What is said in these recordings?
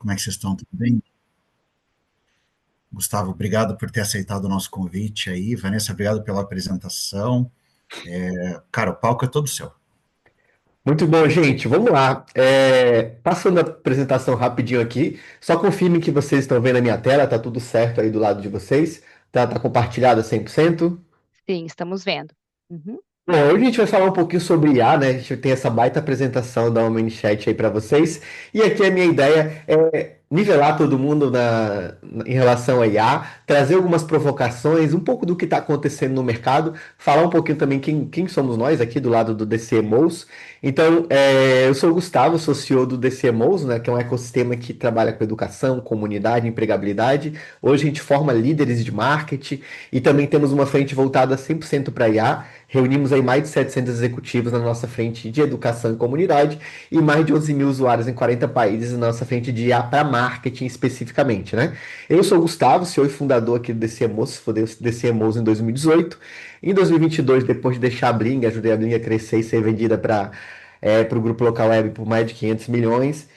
Como é que vocês estão? Tudo bem? Gustavo, obrigado por ter aceitado o nosso convite aí. Vanessa, obrigado pela apresentação. Cara, o palco é todo seu. Muito bom, gente. Vamos lá. Passando a apresentação rapidinho aqui, só confirme que vocês estão vendo a minha tela, tá tudo certo aí do lado de vocês. Tá compartilhado 100%. Sim, estamos vendo. Uhum. Bom, hoje a gente vai falar um pouquinho sobre IA, né? A gente tem essa baita apresentação da Chat aí para vocês. E aqui a minha ideia é nivelar todo mundo em relação a IA, trazer algumas provocações, um pouco do que está acontecendo no mercado, falar um pouquinho também quem somos nós aqui do lado do DCMOs. Então, eu sou o Gustavo, sou CEO do DCMOs, né? Que é um ecossistema que trabalha com educação, comunidade, empregabilidade. Hoje a gente forma líderes de marketing e também temos uma frente voltada 100% para IA. Reunimos aí mais de 700 executivos na nossa frente de educação e comunidade e mais de 11 mil usuários em 40 países na nossa frente de IA para marketing especificamente, né? Eu sou o Gustavo, CEO e fundador aqui do DCMOs, fundei o DCMOs em 2018. Em 2022, depois de deixar a Bling, ajudei a Bling a crescer e ser vendida para o grupo local web por mais de 500 milhões.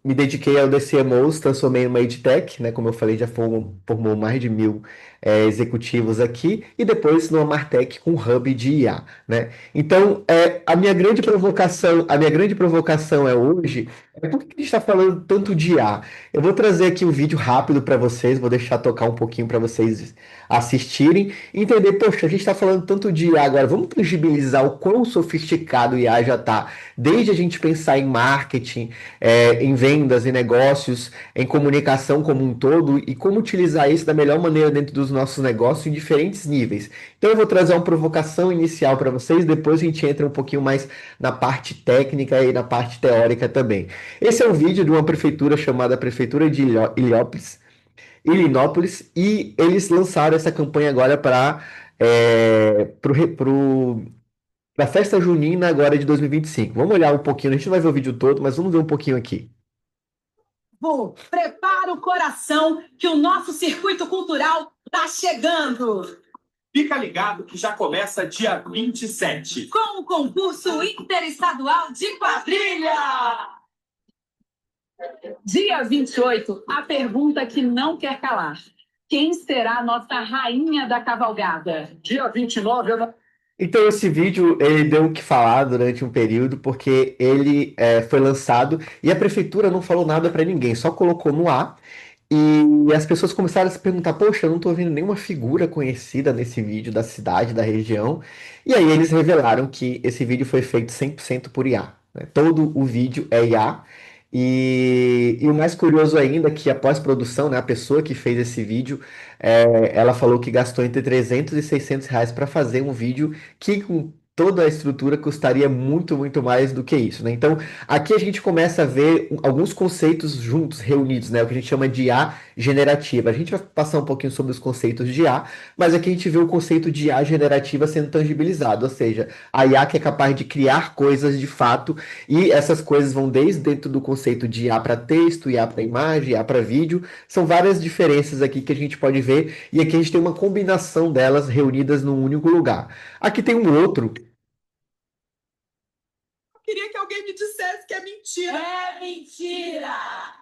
Me dediquei ao DCMOs, transformei em uma EdTech, né? Como eu falei, já formou mais de 1.000 executivos aqui, e depois numa Martech com hub de IA, né? Então, a minha grande provocação é hoje, por que a gente está falando tanto de IA? Eu vou trazer aqui um vídeo rápido para vocês, vou deixar tocar um pouquinho para vocês assistirem e entender, poxa, a gente está falando tanto de IA agora, vamos tangibilizar o quão sofisticado o IA já está, desde a gente pensar em marketing, em vendas, em negócios, em comunicação como um todo e como utilizar isso da melhor maneira dentro dos nossos negócios em diferentes níveis. Então eu vou trazer uma provocação inicial para vocês, depois a gente entra um pouquinho mais na parte técnica e na parte teórica também. Esse é um vídeo de uma prefeitura chamada Prefeitura de Ilinópolis, e eles lançaram essa campanha agora para a festa junina agora de 2025. Vamos olhar um pouquinho, a gente não vai ver o vídeo todo, mas vamos ver um pouquinho aqui. Prepara o coração que o nosso circuito cultural está chegando. Fica ligado que já começa dia 27. Com o concurso interestadual de quadrilha. Dia 28, a pergunta que não quer calar. Quem será a nossa rainha da cavalgada? Dia 29, Então, esse vídeo ele deu o que falar durante um período, porque ele foi lançado e a prefeitura não falou nada para ninguém, só colocou no ar. E as pessoas começaram a se perguntar: poxa, eu não estou vendo nenhuma figura conhecida nesse vídeo da cidade, da região. E aí eles revelaram que esse vídeo foi feito 100% por IA, né? Todo o vídeo é IA. E o mais curioso ainda é que a pós-produção, né, a pessoa que fez esse vídeo, ela falou que gastou entre 300 e 600 reais para fazer um vídeo que com toda a estrutura custaria muito, muito mais do que isso, né? Então, aqui a gente começa a ver alguns conceitos juntos, reunidos, né? O que a gente chama de IA generativa. A gente vai passar um pouquinho sobre os conceitos de IA, mas aqui a gente vê o conceito de IA generativa sendo tangibilizado, ou seja, a IA que é capaz de criar coisas de fato, e essas coisas vão desde dentro do conceito de IA para texto, IA para imagem, IA para vídeo. São várias diferenças aqui que a gente pode ver, e aqui a gente tem uma combinação delas reunidas num único lugar. Aqui tem um outro. Queria que alguém me dissesse que é mentira. É mentira!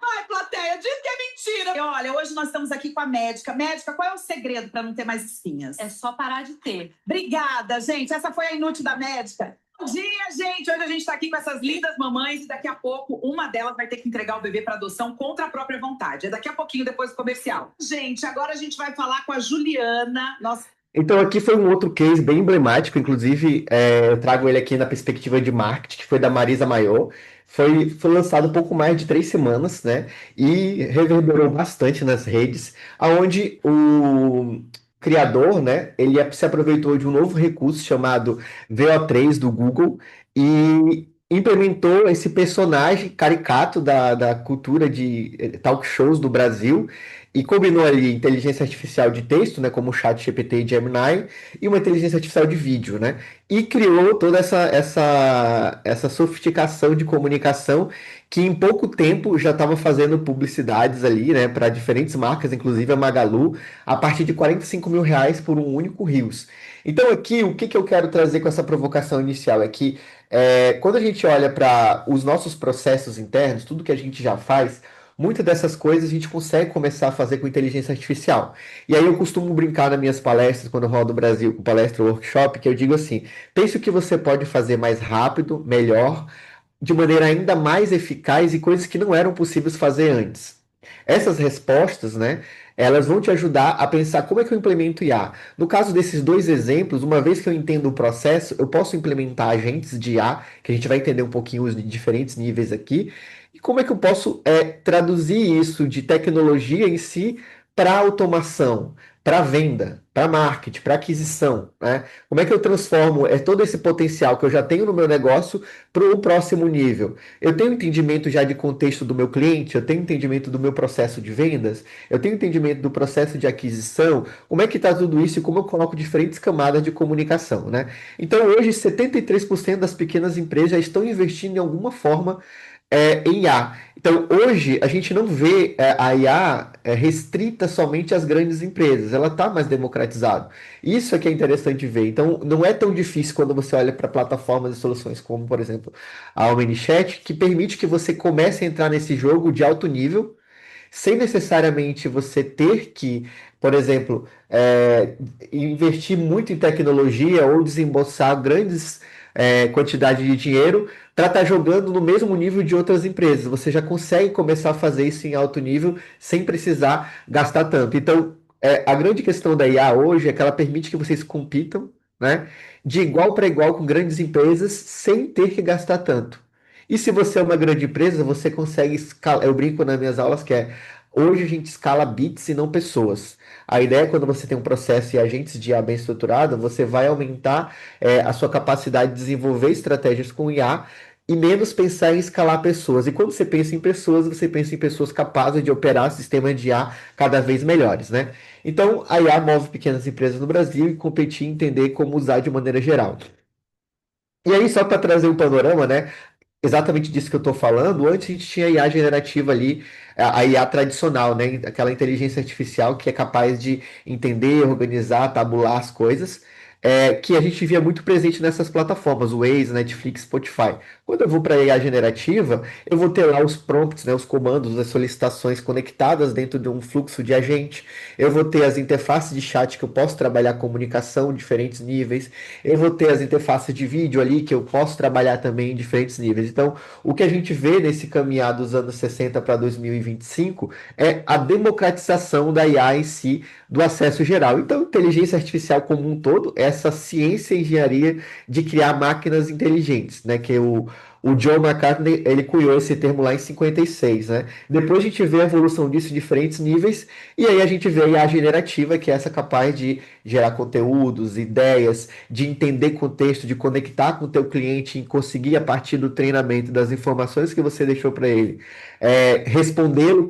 Vai, plateia, diz que é mentira. E olha, hoje nós estamos aqui com a médica. Médica, qual é o segredo para não ter mais espinhas? É só parar de ter. Obrigada, gente. Essa foi a inútil da médica. Bom dia, gente. Hoje a gente está aqui com essas lindas mamães e daqui a pouco uma delas vai ter que entregar o bebê para adoção contra a própria vontade. É daqui a pouquinho, depois do comercial. Gente, agora a gente vai falar com a Juliana. Nossa. Então, aqui foi um outro case bem emblemático, inclusive eu trago ele aqui na perspectiva de marketing, que foi da Marisa Maior. Foi lançado há pouco mais de 3 semanas, né? E reverberou bastante nas redes, aonde o criador, né? Ele se aproveitou de um novo recurso chamado VO3 do Google e implementou esse personagem caricato da cultura de talk shows do Brasil e combinou ali inteligência artificial de texto, né, como o ChatGPT e Gemini, e uma inteligência artificial de vídeo, né? E criou toda essa sofisticação de comunicação que em pouco tempo já estava fazendo publicidades ali, né, para diferentes marcas, inclusive a Magalu, a partir de 45 mil reais por um único Reels. Então aqui, o que que eu quero trazer com essa provocação inicial é que quando a gente olha para os nossos processos internos, tudo que a gente já faz, muitas dessas coisas a gente consegue começar a fazer com inteligência artificial. E aí eu costumo brincar nas minhas palestras, quando eu rodo o Brasil com palestra ou workshop, que eu digo assim: pense o que você pode fazer mais rápido, melhor, de maneira ainda mais eficaz e coisas que não eram possíveis fazer antes. Essas respostas, né, elas vão te ajudar a pensar como é que eu implemento IA. No caso desses dois exemplos, uma vez que eu entendo o processo, eu posso implementar agentes de IA, que a gente vai entender um pouquinho os diferentes níveis aqui, e como é que eu posso traduzir isso de tecnologia em si para automação, para venda, para marketing, para aquisição, né? Como é que eu transformo todo esse potencial que eu já tenho no meu negócio para o próximo nível? Eu tenho entendimento já de contexto do meu cliente, eu tenho entendimento do meu processo de vendas, eu tenho entendimento do processo de aquisição, como é que está tudo isso e como eu coloco diferentes camadas de comunicação, né? Então, hoje, 73% das pequenas empresas já estão investindo em alguma forma em IA. Então, hoje, a gente não vê a IA restrita somente às grandes empresas, ela está mais democratizada. Isso é que é interessante ver. Então, não é tão difícil quando você olha para plataformas e soluções como, por exemplo, a OmniChat, que permite que você comece a entrar nesse jogo de alto nível, sem necessariamente você ter que, por exemplo, investir muito em tecnologia ou desembolsar grandes quantidades de dinheiro para estar jogando no mesmo nível de outras empresas. Você já consegue começar a fazer isso em alto nível sem precisar gastar tanto. Então, a grande questão da IA hoje é que ela permite que vocês compitam, né, de igual para igual com grandes empresas sem ter que gastar tanto. E se você é uma grande empresa, você consegue escalar. Eu brinco nas minhas aulas que hoje a gente escala bits e não pessoas. A ideia é quando você tem um processo e agentes de IA bem estruturado, você vai aumentar a sua capacidade de desenvolver estratégias com IA e menos pensar em escalar pessoas. E quando você pensa em pessoas, você pensa em pessoas capazes de operar sistemas de IA cada vez melhores, né? Então, a IA move pequenas empresas no Brasil e competir e entender como usar de maneira geral. E aí, só para trazer um panorama, né? Exatamente disso que eu estou falando, antes a gente tinha a IA generativa ali, a IA tradicional, né? Aquela inteligência artificial que é capaz de entender, organizar, tabular as coisas, que a gente via muito presente nessas plataformas, o Waze, Netflix, Spotify. Quando eu vou para a IA generativa, eu vou ter lá os prompts, né? Os comandos, as solicitações conectadas dentro de um fluxo de agente. Eu vou ter as interfaces de chat que eu posso trabalhar comunicação em diferentes níveis. Eu vou ter as interfaces de vídeo ali que eu posso trabalhar também em diferentes níveis. Então, o que a gente vê nesse caminhar dos anos 60 para 2025 é a democratização da IA em si, do acesso geral. Então, inteligência artificial como um todo, essa ciência e engenharia de criar máquinas inteligentes, né? Que o John McCartney, ele cunhou esse termo lá em 56, né? Depois a gente vê a evolução disso em diferentes níveis, e aí a gente vê a IA generativa, que é essa capaz de gerar conteúdos, ideias, de entender contexto, de conectar com o teu cliente e conseguir, a partir do treinamento, das informações que você deixou para ele, respondê-lo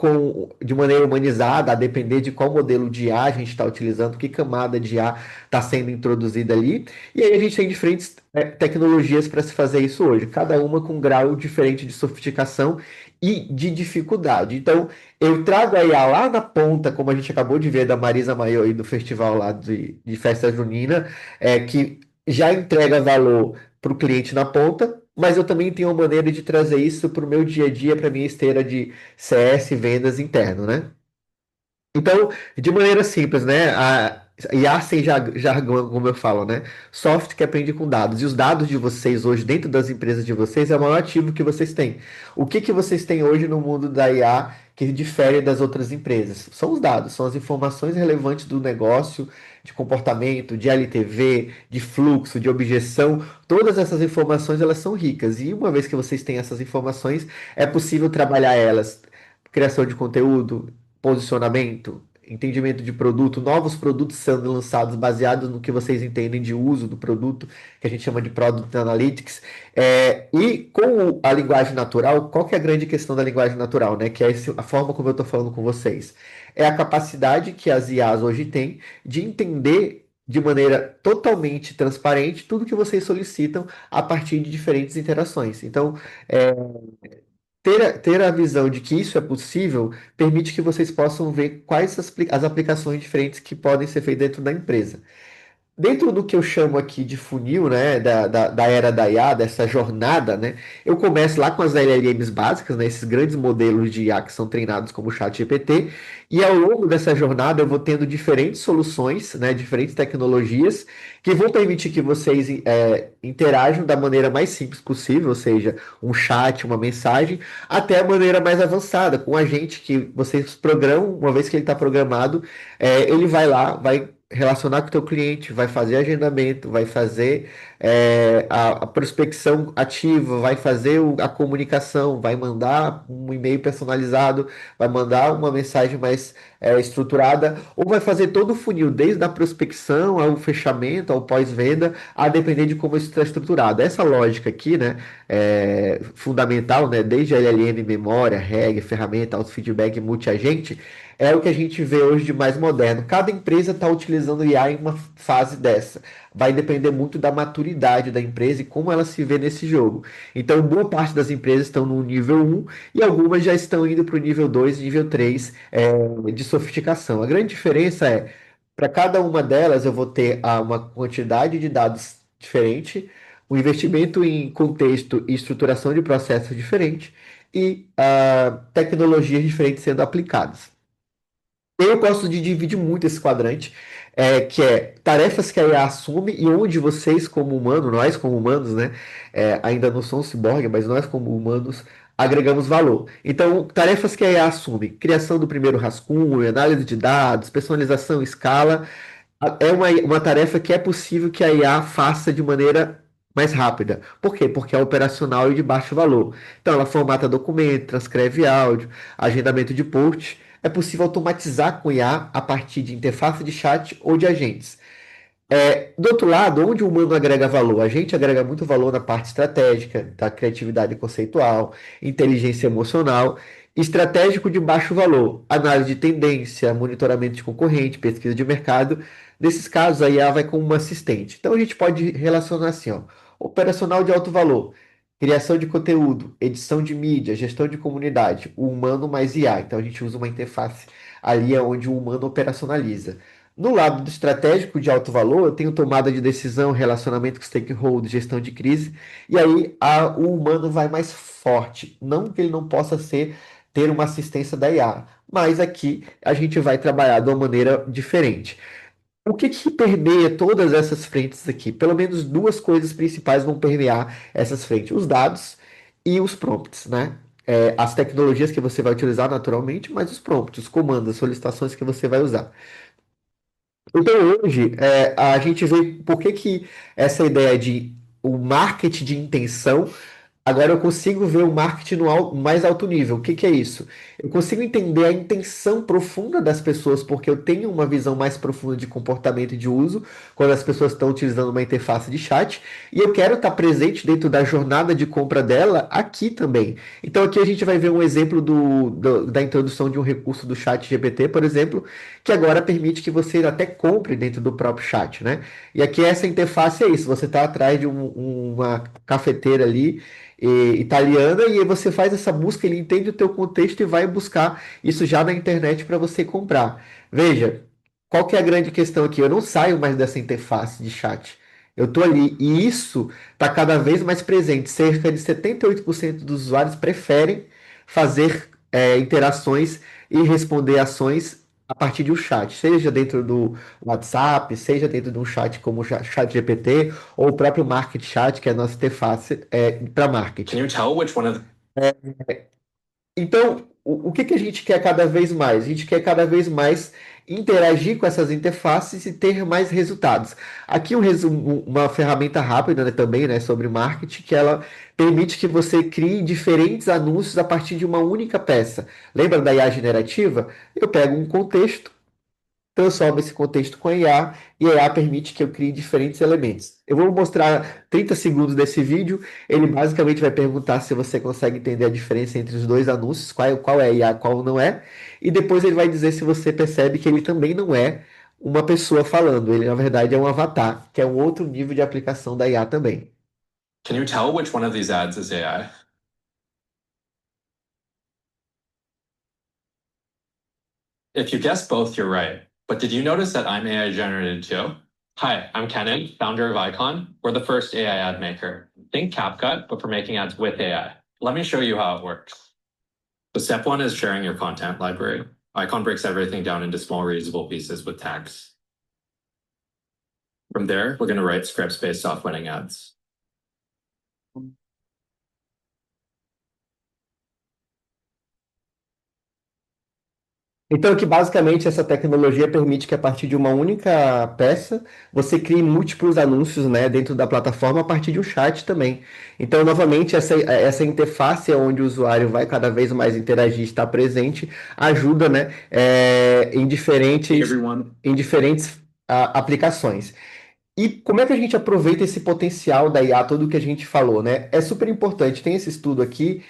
de maneira humanizada, a depender de qual modelo de IA a gente está utilizando, que camada de IA está sendo introduzida ali. E aí a gente tem diferentes tecnologias para se fazer isso hoje, cada uma com um grau diferente de sofisticação e de dificuldade. Então, eu trago a IA lá na ponta, como a gente acabou de ver da Marisa Maior e do festival lá de festa junina, que já entrega valor para o cliente na ponta, mas eu também tenho uma maneira de trazer isso para o meu dia a dia, para a minha esteira de CS e vendas interno, né? Então, de maneira simples, né? A IA sem jargão, como eu falo, né? Software que aprende com dados. E os dados de vocês hoje, dentro das empresas de vocês, é o maior ativo que vocês têm. O que que vocês têm hoje no mundo da IA que difere das outras empresas? São os dados, são as informações relevantes do negócio, de comportamento, de LTV, de fluxo, de objeção. Todas essas informações, elas são ricas. E uma vez que vocês têm essas informações, é possível trabalhar elas. Criação de conteúdo, posicionamento, entendimento de produto, novos produtos sendo lançados baseados no que vocês entendem de uso do produto, que a gente chama de Product Analytics. E com a linguagem natural, qual que é a grande questão da linguagem natural, né? Que é a forma como eu estou falando com vocês. É a capacidade que as IAs hoje têm de entender de maneira totalmente transparente tudo que vocês solicitam a partir de diferentes interações. Então, é, ter a visão de que isso é possível permite que vocês possam ver quais as aplicações diferentes que podem ser feitas dentro da empresa. dentro do que eu chamo aqui de funil, né, da era da IA, dessa jornada, né, eu começo lá com as LLMs básicas, né, esses grandes modelos de IA que são treinados como o ChatGPT, e ao longo dessa jornada eu vou tendo diferentes soluções, né, diferentes tecnologias que vão permitir que vocês interajam da maneira mais simples possível, ou seja, um chat, uma mensagem, até a maneira mais avançada, com um agente que vocês programam, uma vez que ele está programado, ele vai lá, vai relacionar com o teu cliente, vai fazer agendamento, vai fazer a prospecção ativa, vai fazer a comunicação, vai mandar um e-mail personalizado, vai mandar uma mensagem mais estruturada, ou vai fazer todo o funil, desde a prospecção ao fechamento, ao pós-venda, a depender de como isso está estruturado. Essa lógica aqui, né, fundamental, né, desde LLM, memória, REG, ferramenta, auto-feedback, multi-agente, é o que a gente vê hoje de mais moderno. Cada empresa está utilizando IA em uma fase dessa. Vai depender muito da maturidade da empresa e como ela se vê nesse jogo. Então, boa parte das empresas estão no nível 1 e algumas já estão indo para o nível 2, nível 3 de sofisticação. A grande diferença é, para cada uma delas, eu vou ter uma quantidade de dados diferente, um investimento em contexto e estruturação de processos diferente e tecnologias diferentes sendo aplicadas. Eu gosto de dividir muito esse quadrante, que é tarefas que a IA assume e onde vocês, como humanos, nós como humanos, né, ainda não somos ciborgue, mas nós como humanos agregamos valor. Então, tarefas que a IA assume: criação do primeiro rascunho, análise de dados, personalização, escala, é uma tarefa que é possível que a IA faça de maneira mais rápida. Por quê? Porque é operacional e de baixo valor. Então, ela formata documento, transcreve áudio, agendamento de post. É possível automatizar com IA a partir de interface de chat ou de agentes. Do outro lado, onde o humano agrega valor? A gente agrega muito valor na parte estratégica, da criatividade conceitual, inteligência emocional, estratégico de baixo valor, análise de tendência, monitoramento de concorrente, pesquisa de mercado. Nesses casos, a IA vai como uma assistente. Então, a gente pode relacionar assim, ó, operacional de alto valor, criação de conteúdo, edição de mídia, gestão de comunidade, o humano mais IA. Então, a gente usa uma interface ali onde o humano operacionaliza. No lado do estratégico de alto valor, eu tenho tomada de decisão, relacionamento com stakeholders, gestão de crise, e aí o humano vai mais forte. Não que ele não possa ter uma assistência da IA, mas aqui a gente vai trabalhar de uma maneira diferente. O que permeia todas essas frentes aqui? Pelo menos duas coisas principais vão permear essas frentes: os dados e os prompts, né? As tecnologias que você vai utilizar naturalmente, mas os prompts, os comandos, as solicitações que você vai usar. Então, hoje, a gente vê por que essa ideia de o marketing de intenção. Agora eu consigo ver o marketing no mais alto nível. O que é isso? Eu consigo entender a intenção profunda das pessoas, porque eu tenho uma visão mais profunda de comportamento e de uso, quando as pessoas estão utilizando uma interface de chat, e eu quero estar presente dentro da jornada de compra dela aqui também. Então aqui a gente vai ver um exemplo da introdução de um recurso do chat GPT, por exemplo, que agora permite que você até compre dentro do próprio chat, né? E aqui essa interface é isso, você está atrás de uma cafeteira ali italiana, e aí você faz essa busca, ele entende o teu contexto e vai buscar isso já na internet para você comprar. Veja, qual que é a grande questão aqui? Eu não saio mais dessa interface de chat. Eu estou ali e isso está cada vez mais presente. Cerca de 78% dos usuários preferem fazer interações e responder ações a partir de um chat, seja dentro do WhatsApp, seja dentro de um chat como o Chat GPT, ou o próprio Market Chat, que é a nossa interface para marketing. Can you tell which one of Então, o que a gente quer cada vez mais? A gente quer cada vez mais interagir com essas interfaces e ter mais resultados. Aqui uma ferramenta rápida, né, também, né, sobre marketing, que ela permite que você crie diferentes anúncios a partir de uma única peça. Lembra da IA generativa? Eu pego um contexto, transforma esse contexto com a IA e a IA permite que eu crie diferentes elementos. Eu vou mostrar 30 segundos desse vídeo. Ele basicamente vai perguntar se você consegue entender a diferença entre os dois anúncios, qual é a IA, qual não é, e depois ele vai dizer se você percebe que ele também não é uma pessoa falando. Ele, na verdade, é um avatar, que é um outro nível de aplicação da IA também. Can you tell which one of these ads is AI? If you guess both, you're right. But did you notice that I'm AI generated too? Hi, I'm Kenan, founder of Icon. We're the first AI ad maker. Think CapCut, but for making ads with AI. Let me show you how it works. So step one is sharing your content library. Icon breaks everything down into small reusable pieces with tags. From there, we're going to write scripts based off winning ads. Então, que basicamente essa tecnologia permite que a partir de uma única peça você crie múltiplos anúncios, né, dentro da plataforma a partir de um chat também. Então, novamente, essa interface onde o usuário vai cada vez mais interagir, estar presente, ajuda, né, em diferentes aplicações. E como é que a gente aproveita esse potencial da IA, tudo que a gente falou, né? É super importante. Tem esse estudo aqui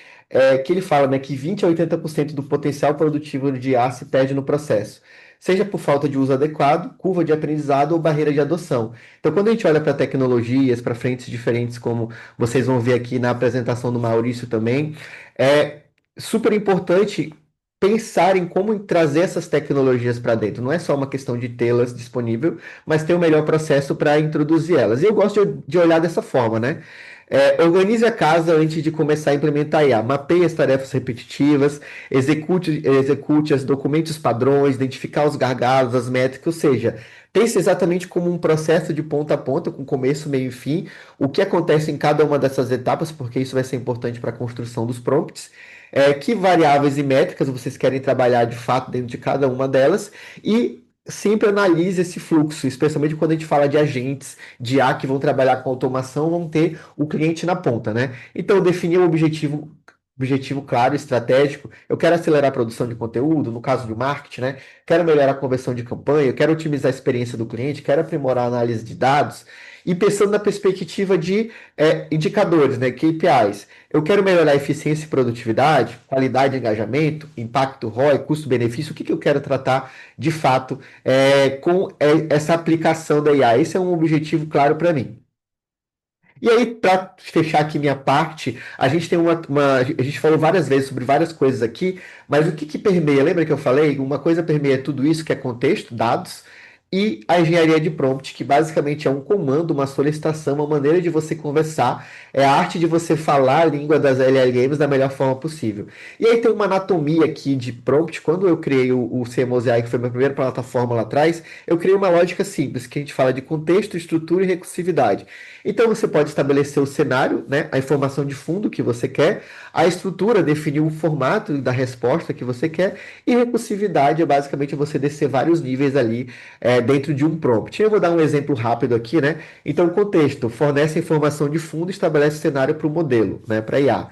que ele fala, né, que 20 a 80% do potencial produtivo de IA se perde no processo, seja por falta de uso adequado, curva de aprendizado ou barreira de adoção. Então, quando a gente olha para tecnologias, para frentes diferentes, como vocês vão ver aqui na apresentação do Maurício também, é super importante pensar em como trazer essas tecnologias para dentro. Não é só uma questão de tê-las disponível, mas ter o melhor processo para introduzir elas. E eu gosto de olhar dessa forma, né? Organize a casa antes de começar a implementar IA. Mapeie as tarefas repetitivas, execute os documentos padrões, identificar os gargalos, as métricas, ou seja, pense exatamente como um processo de ponta a ponta, com começo, meio e fim, o que acontece em cada uma dessas etapas, porque isso vai ser importante para a construção dos prompts. Que variáveis e métricas vocês querem trabalhar de fato dentro de cada uma delas e sempre analise esse fluxo, especialmente quando a gente fala de agentes de IA que vão trabalhar com automação, vão ter o cliente na ponta, né? Então, definir um objetivo claro, estratégico. Eu quero acelerar a produção de conteúdo, no caso do marketing, né? Quero melhorar a conversão de campanha, quero otimizar a experiência do cliente, quero aprimorar a análise de dados. E pensando na perspectiva de indicadores, né, KPIs. Eu quero melhorar a eficiência e produtividade, qualidade de engajamento, impacto ROI, custo-benefício. O que eu quero tratar de fato com essa aplicação da IA? Esse é um objetivo claro para mim. E aí, para fechar aqui minha parte, a gente tem a gente falou várias vezes sobre várias coisas aqui, mas o que permeia? Lembra que eu falei? Uma coisa permeia tudo isso, que é contexto, dados, e a engenharia de prompt, que basicamente é um comando, uma solicitação, uma maneira de você conversar, é a arte de você falar a língua das LLMs da melhor forma possível. E aí tem uma anatomia aqui de prompt. Quando eu criei o CMOZI, que foi a minha primeira plataforma lá atrás, eu criei uma lógica simples, que a gente fala de contexto, estrutura e recursividade. Então você pode estabelecer o cenário, né, a informação de fundo que você quer, a estrutura, definir o formato da resposta que você quer, e recursividade é basicamente você descer vários níveis ali dentro de um prompt. Eu vou dar um exemplo rápido aqui, né? Então, o contexto fornece a informação de fundo e estabelece o cenário para o modelo, né, para IA.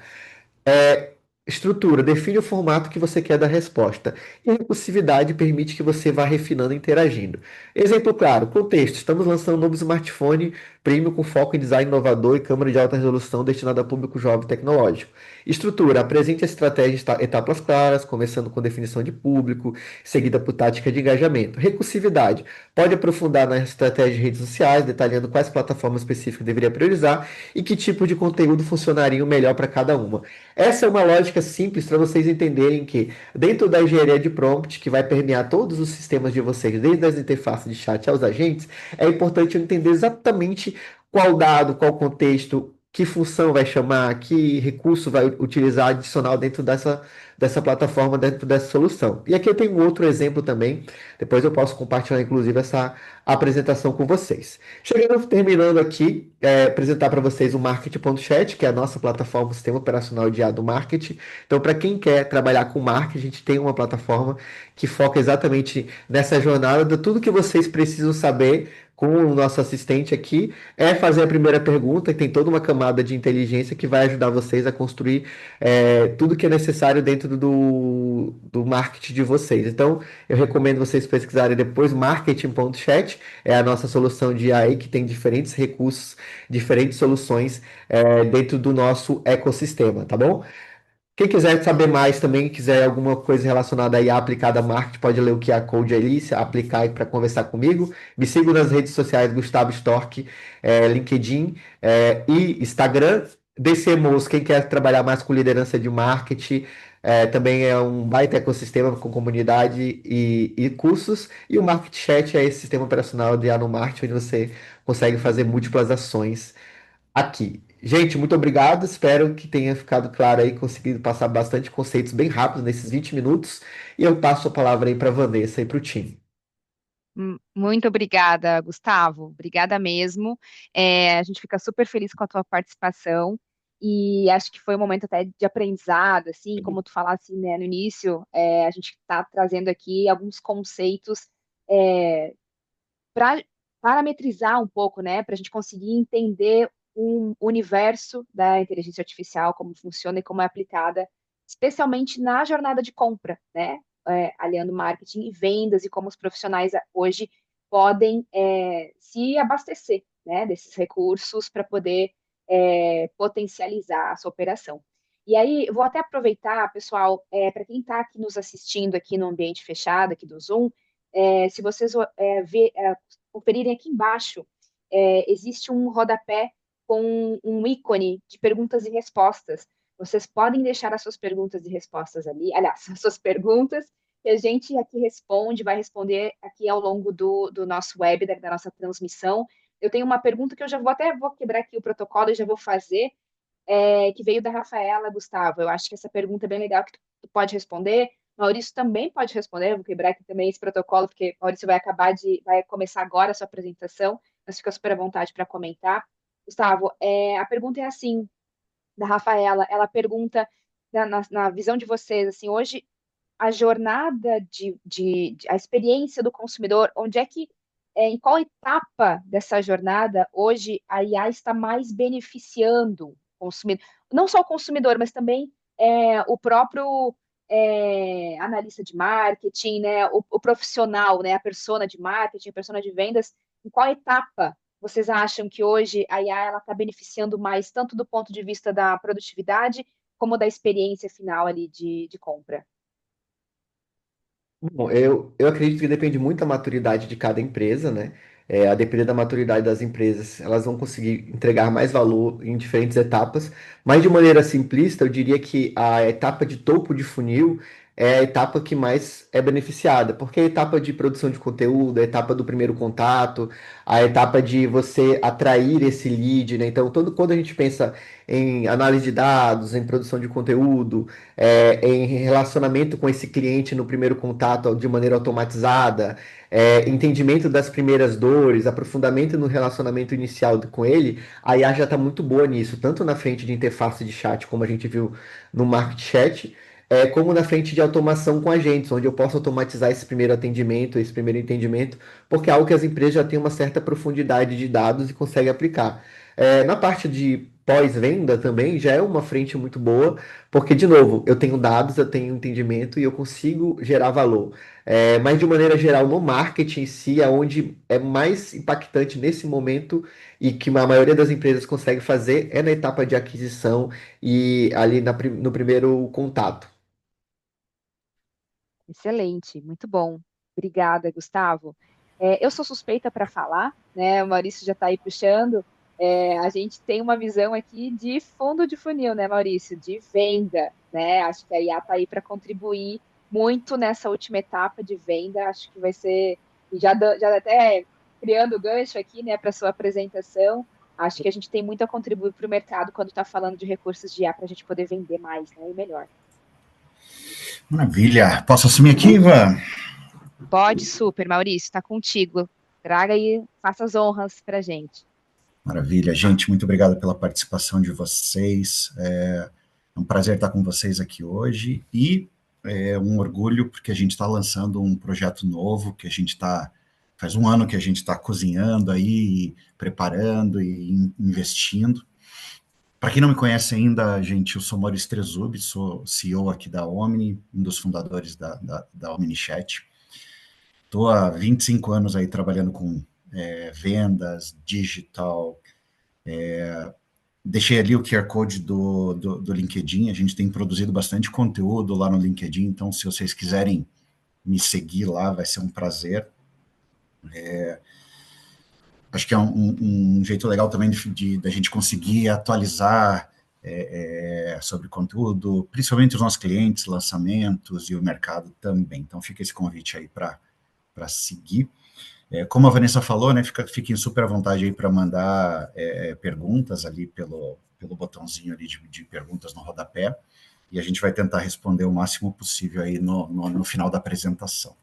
Estrutura, define o formato que você quer da resposta. E recursividade permite que você vá refinando e interagindo. Exemplo claro, contexto. Estamos lançando um novo smartphone premium com foco em design inovador e câmera de alta resolução destinada a público jovem e tecnológico. Estrutura, apresente a estratégia em etapas claras, começando com definição de público, seguida por tática de engajamento. Recursividade, pode aprofundar na estratégia de redes sociais, detalhando quais plataformas específicas deveria priorizar e que tipo de conteúdo funcionaria melhor para cada uma. Essa é uma lógica simples para vocês entenderem que dentro da engenharia de prompt, que vai permear todos os sistemas de vocês, desde as interfaces de chat aos agentes, é importante eu entender exatamente qual dado, qual contexto, que função vai chamar, que recurso vai utilizar adicional dentro dessa plataforma, dentro dessa solução. E aqui eu tenho um outro exemplo também, depois eu posso compartilhar inclusive essa apresentação com vocês. Terminando aqui, apresentar para vocês o Market.chat, que é a nossa plataforma, o sistema operacional de IA do marketing. Então, para quem quer trabalhar com marketing, a gente tem uma plataforma que foca exatamente nessa jornada de tudo que vocês precisam saber com o nosso assistente aqui, fazer a primeira pergunta, e tem toda uma camada de inteligência que vai ajudar vocês a construir tudo que é necessário dentro do marketing de vocês. Então, eu recomendo vocês pesquisarem depois Marketing.chat, é a nossa solução de AI que tem diferentes recursos, diferentes soluções dentro do nosso ecossistema, tá bom? Quem quiser saber mais também, quiser alguma coisa relacionada a IA aplicada a marketing, pode ler o QR Code ali, aplicar aí para conversar comigo. Me sigam nas redes sociais, Gustavo Storck, LinkedIn e Instagram. DCMOs, quem quer trabalhar mais com liderança de marketing, também é um baita ecossistema com comunidade e cursos. E o Market Chat é esse sistema operacional de Anomart, onde você consegue fazer múltiplas ações aqui. Gente, muito obrigado. Espero que tenha ficado claro aí, conseguido passar bastante conceitos bem rápido nesses 20 minutos. E eu passo a palavra aí para a Vanessa e para o time. Muito obrigada, Gustavo. Obrigada mesmo. A gente fica super feliz com a tua participação e acho que foi um momento até de aprendizado, assim, como tu falasse, né, no início, a gente está trazendo aqui alguns conceitos para parametrizar um pouco, né, para a gente conseguir entender o universo da inteligência artificial, como funciona e como é aplicada, especialmente na jornada de compra, né, aliando marketing e vendas e como os profissionais hoje podem se abastecer, né, desses recursos para poder potencializar a sua operação. E aí, eu vou até aproveitar, pessoal, para quem está aqui nos assistindo aqui no ambiente fechado, aqui do Zoom, se vocês conferirem aqui embaixo, existe um rodapé com um ícone de perguntas e respostas. Vocês podem deixar as suas perguntas e respostas ali, aliás, as suas perguntas, que a gente aqui responde, vai responder aqui ao longo do nosso web, da nossa transmissão. Eu tenho uma pergunta que eu já vou quebrar aqui o protocolo e já vou fazer, que veio da Rafaela, Gustavo. Eu acho que essa pergunta é bem legal que tu pode responder. Maurício também pode responder, eu vou quebrar aqui também esse protocolo, porque Maurício vai começar agora a sua apresentação, mas fica super à vontade para comentar. Gustavo, a pergunta é assim, da Rafaela, ela pergunta, na visão de vocês, assim, hoje, a jornada a experiência do consumidor, onde é que, em qual etapa dessa jornada, hoje, a IA está mais beneficiando o consumidor? Não só o consumidor, mas também o próprio analista de marketing, né, o profissional, né, a persona de marketing, a persona de vendas, em qual etapa vocês acham que hoje a IA está beneficiando mais, tanto do ponto de vista da produtividade, como da experiência final ali de compra? Bom, eu acredito que depende muito da maturidade de cada empresa, né? A depender da maturidade das empresas, elas vão conseguir entregar mais valor em diferentes etapas, mas de maneira simplista, eu diria que a etapa de topo de funil é a etapa que mais é beneficiada, porque é a etapa de produção de conteúdo, a etapa do primeiro contato, a etapa de você atrair esse lead, né? Então, quando a gente pensa em análise de dados, em produção de conteúdo, em relacionamento com esse cliente no primeiro contato de maneira automatizada, entendimento das primeiras dores, aprofundamento no relacionamento inicial com ele, a IA já está muito boa nisso, tanto na frente de interface de chat, como a gente viu no Market Chat, como na frente de automação com agentes, onde eu posso automatizar esse primeiro atendimento, esse primeiro entendimento, porque é algo que as empresas já têm uma certa profundidade de dados e conseguem aplicar. Na parte de pós-venda também já é uma frente muito boa, porque, de novo, eu tenho dados, eu tenho entendimento e eu consigo gerar valor. Mas, de maneira geral, no marketing em si, é onde é mais impactante nesse momento e que a maioria das empresas consegue fazer é na etapa de aquisição e ali no primeiro contato. Excelente, muito bom. Obrigada, Gustavo. Eu sou suspeita para falar, né? O Maurício já está aí puxando. A gente tem uma visão aqui de fundo de funil, né, Maurício? De venda, né? Acho que a IA está aí para contribuir muito nessa última etapa de venda. Acho que vai ser, já até criando o gancho aqui, né, para sua apresentação. Acho que a gente tem muito a contribuir para o mercado quando está falando de recursos de IA para a gente poder vender mais, né, e melhor. Maravilha. Posso assumir aqui, Ivan? Pode, super, Maurício, está contigo. Traga aí, faça as honras para a gente. Maravilha, gente, muito obrigado pela participação de vocês. É um prazer estar com vocês aqui hoje e é um orgulho porque a gente está lançando um projeto novo que a gente está, faz um ano que a gente está cozinhando aí, preparando e investindo. Para quem não me conhece ainda, gente, eu sou Maurício Trezub, sou CEO aqui da Omni, um dos fundadores da OmniChat. Estou há 25 anos aí trabalhando com vendas, digital. Deixei ali o QR Code do LinkedIn, a gente tem produzido bastante conteúdo lá no LinkedIn, então se vocês quiserem me seguir lá, vai ser um prazer. Acho que é um jeito legal também da gente conseguir atualizar sobre conteúdo, principalmente os nossos clientes, lançamentos e o mercado também. Então, fica esse convite aí para seguir. Como a Vanessa falou, né, fiquem super à vontade aí para mandar perguntas ali pelo botãozinho ali de perguntas no rodapé, e a gente vai tentar responder o máximo possível aí no final da apresentação.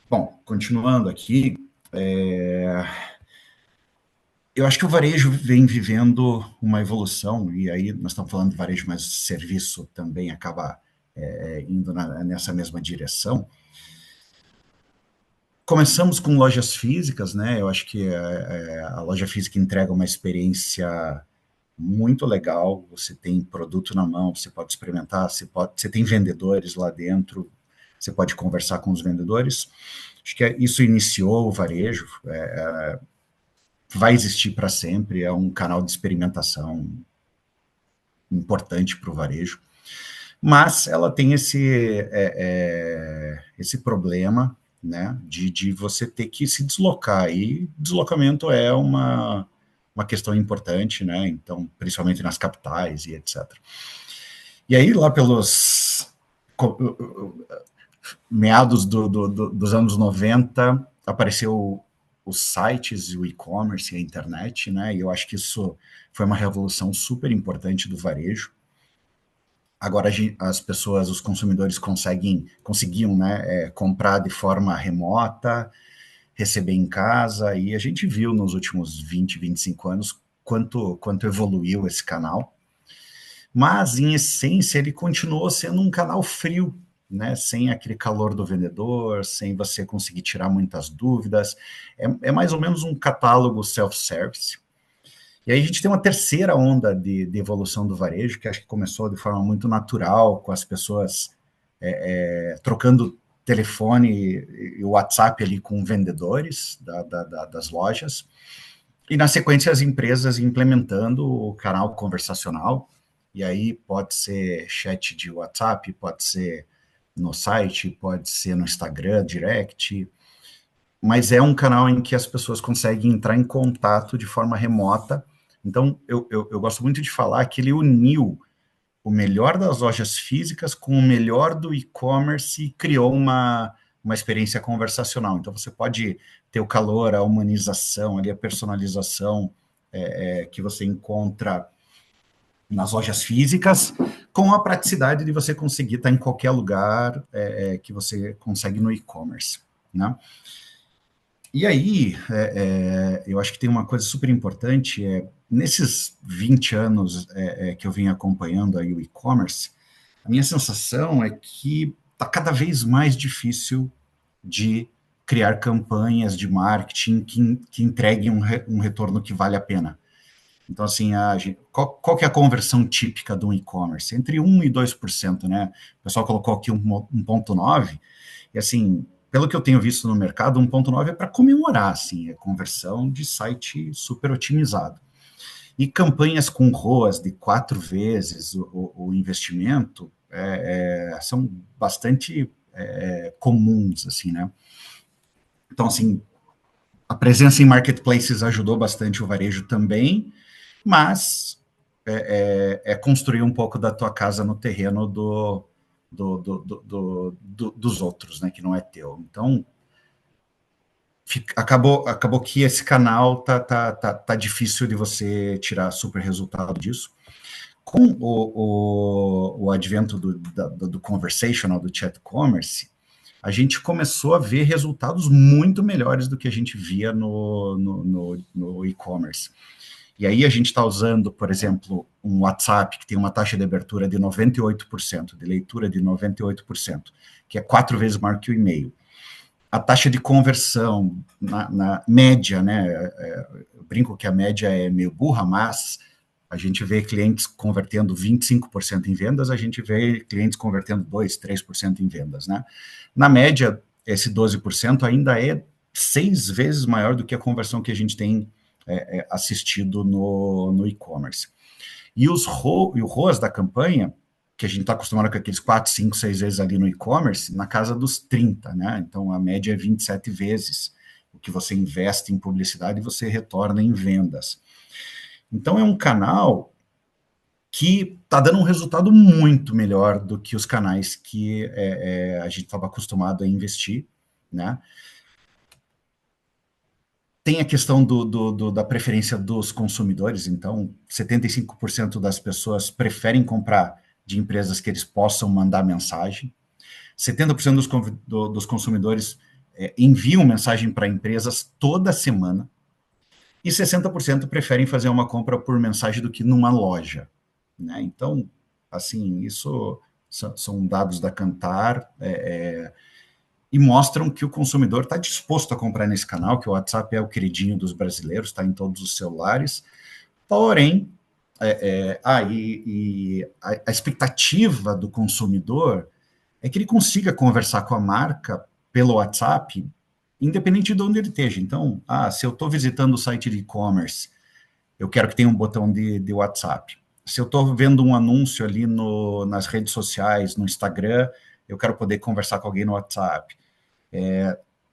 Bom, continuando aqui, eu acho que o varejo vem vivendo uma evolução, e aí nós estamos falando de varejo, mas serviço também acaba indo nessa mesma direção. Começamos com lojas físicas, né? Eu acho que a loja física entrega uma experiência muito legal. Você tem produto na mão, você pode experimentar, você tem vendedores lá dentro, você pode conversar com os vendedores. Acho que isso iniciou o varejo, vai existir para sempre, é um canal de experimentação importante para o varejo, mas ela tem esse problema, né, de você ter que se deslocar, e deslocamento é uma questão importante, né, então, principalmente nas capitais e etc. E aí, lá pelos meados dos anos 90, apareceu os sites, o e-commerce e a internet, né, e eu acho que isso foi uma revolução super importante do varejo. Agora as pessoas, os consumidores conseguiam, né, comprar de forma remota, receber em casa, e a gente viu nos últimos 20, 25 anos quanto evoluiu esse canal. Mas, em essência, ele continuou sendo um canal frio, né, sem aquele calor do vendedor, sem você conseguir tirar muitas dúvidas. É mais ou menos um catálogo self-service. E aí a gente tem uma terceira onda de evolução do varejo, que acho que começou de forma muito natural, com as pessoas trocando telefone e WhatsApp ali com vendedores das lojas, e na sequência as empresas implementando o canal conversacional, e aí pode ser chat de WhatsApp, pode ser no site, pode ser no Instagram, direct, mas é um canal em que as pessoas conseguem entrar em contato de forma remota. Então, eu gosto muito de falar que ele uniu o melhor das lojas físicas com o melhor do e-commerce e criou uma experiência conversacional. Então, você pode ter o calor, a humanização, ali, a personalização que você encontra nas lojas físicas, com a praticidade de você conseguir estar em qualquer lugar que você consegue no e-commerce, né? E aí, eu acho que tem uma coisa super importante, nesses 20 anos que eu venho acompanhando aí o e-commerce, a minha sensação é que está cada vez mais difícil de criar campanhas de marketing que entreguem um retorno que vale a pena. Então, assim, qual que é a conversão típica de um e-commerce? Entre 1% e 2%, né? O pessoal colocou aqui 1,9%, e assim, pelo que eu tenho visto no mercado, 1,9 é para comemorar, assim, a conversão de site super otimizado. E campanhas com ROAS de 4 vezes o investimento são bastante comuns, assim, né? Então, assim, a presença em marketplaces ajudou bastante o varejo também, mas construir um pouco da tua casa no terreno dos outros, né, que não é teu. Então, acabou que esse canal tá difícil de você tirar super resultado disso. Com o advento do conversational, do chat commerce, a gente começou a ver resultados muito melhores do que a gente via no e-commerce. E aí a gente está usando, por exemplo, um WhatsApp que tem uma taxa de abertura de 98%, de leitura de 98%, que é 4 vezes maior que o e-mail. A taxa de conversão na média, né? Eu brinco que a média é meio burra, mas a gente vê clientes convertendo 25% em vendas, a gente vê clientes convertendo 2%, 3% em vendas, né? Na média, esse 12% ainda é 6 vezes maior do que a conversão que a gente tem assistido no e-commerce. E o ROAS da campanha, que a gente está acostumado com aqueles 4, 5, 6 vezes ali no e-commerce, na casa dos 30, né? Então, a média é 27 vezes o que você investe em publicidade e você retorna em vendas. Então, é um canal que está dando um resultado muito melhor do que os canais que a gente estava acostumado a investir, né? Tem a questão da preferência dos consumidores, então 75% das pessoas preferem comprar de empresas que eles possam mandar mensagem, 70% dos consumidores enviam mensagem para empresas toda semana, e 60% preferem fazer uma compra por mensagem do que numa loja, né? Então, assim, isso são dados da Kantar, e mostram que o consumidor está disposto a comprar nesse canal, que o WhatsApp é o queridinho dos brasileiros, está em todos os celulares, porém, a expectativa do consumidor é que ele consiga conversar com a marca pelo WhatsApp, independente de onde ele esteja. Então, se eu estou visitando o site de e-commerce, eu quero que tenha um botão de WhatsApp. Se eu estou vendo um anúncio ali nas redes sociais, no Instagram, eu quero poder conversar com alguém no WhatsApp.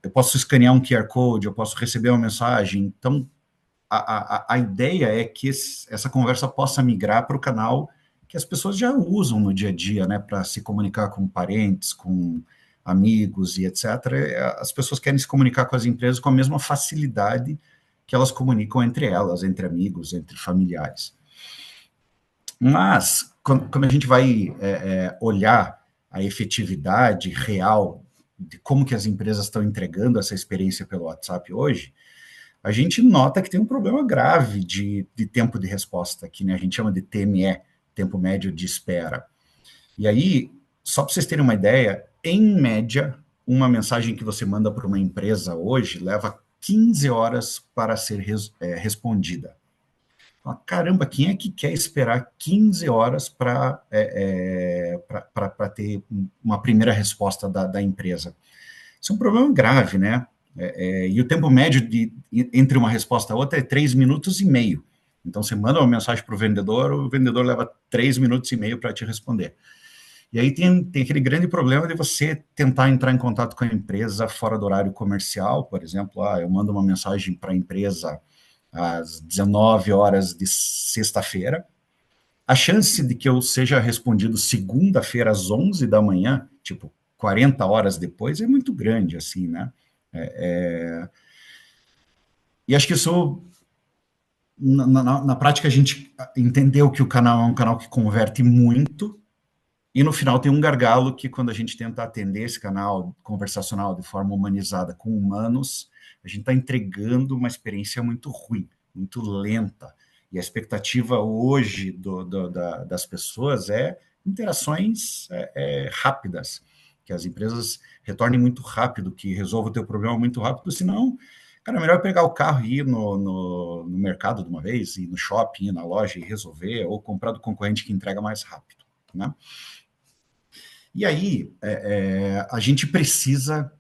Eu posso escanear um QR Code, eu posso receber uma mensagem. Então, a ideia é que essa conversa possa migrar para o canal que as pessoas já usam no dia a dia, né, para se comunicar com parentes, com amigos e etc. As pessoas querem se comunicar com as empresas com a mesma facilidade que elas comunicam entre elas, entre amigos, entre familiares. Mas, quando a gente vai olhar a efetividade real de como que as empresas estão entregando essa experiência pelo WhatsApp hoje, a gente nota que tem um problema grave de tempo de resposta, que, né, a gente chama de TME, tempo médio de espera. E aí, só para vocês terem uma ideia, em média, uma mensagem que você manda para uma empresa hoje leva 15 horas para ser respondida. Caramba, quem é que quer esperar 15 horas para ter uma primeira resposta da empresa? Isso é um problema grave, né? E o tempo médio entre uma resposta e outra é 3 minutos e meio. Então, você manda uma mensagem para o vendedor leva 3 minutos e meio para te responder. E aí tem aquele grande problema de você tentar entrar em contato com a empresa fora do horário comercial, por exemplo, eu mando uma mensagem para a empresa às 19 horas de sexta-feira, a chance de que eu seja respondido segunda-feira às 11 da manhã, tipo, 40 horas depois, é muito grande, assim, né? E acho que isso, na prática, a gente entendeu que o canal é um canal que converte muito, e no final tem um gargalo que, quando a gente tenta atender esse canal conversacional de forma humanizada com humanos, a gente está entregando uma experiência muito ruim, muito lenta. E a expectativa hoje das pessoas é interações rápidas, que as empresas retornem muito rápido, que resolvam o teu problema muito rápido, senão, cara, é melhor pegar o carro e ir no mercado de uma vez, ir no shopping, ir na loja e resolver, ou comprar do concorrente que entrega mais rápido, né? E aí, a gente precisa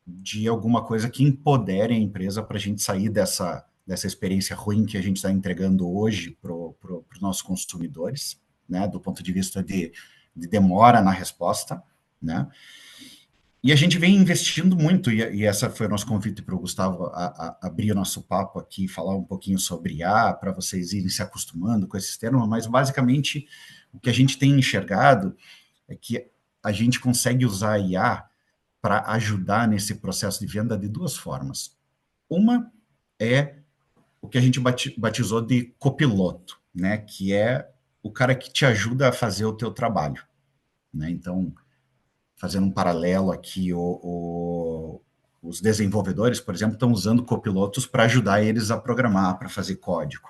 de alguma coisa que empodere a empresa para a gente sair dessa experiência ruim que a gente está entregando hoje para os nossos consumidores, né, do ponto de vista de demora na resposta, né? E a gente vem investindo muito, e essa foi o nosso convite para o Gustavo a abrir o nosso papo aqui, falar um pouquinho sobre IA, para vocês irem se acostumando com esses termos, mas basicamente o que a gente tem enxergado é que a gente consegue usar a IA para ajudar nesse processo de venda de duas formas. Uma é o que a gente batizou de copiloto, né, que é o cara que te ajuda a fazer o teu trabalho, né? Então, fazendo um paralelo aqui, os desenvolvedores, por exemplo, estão usando copilotos para ajudar eles a programar, para fazer código.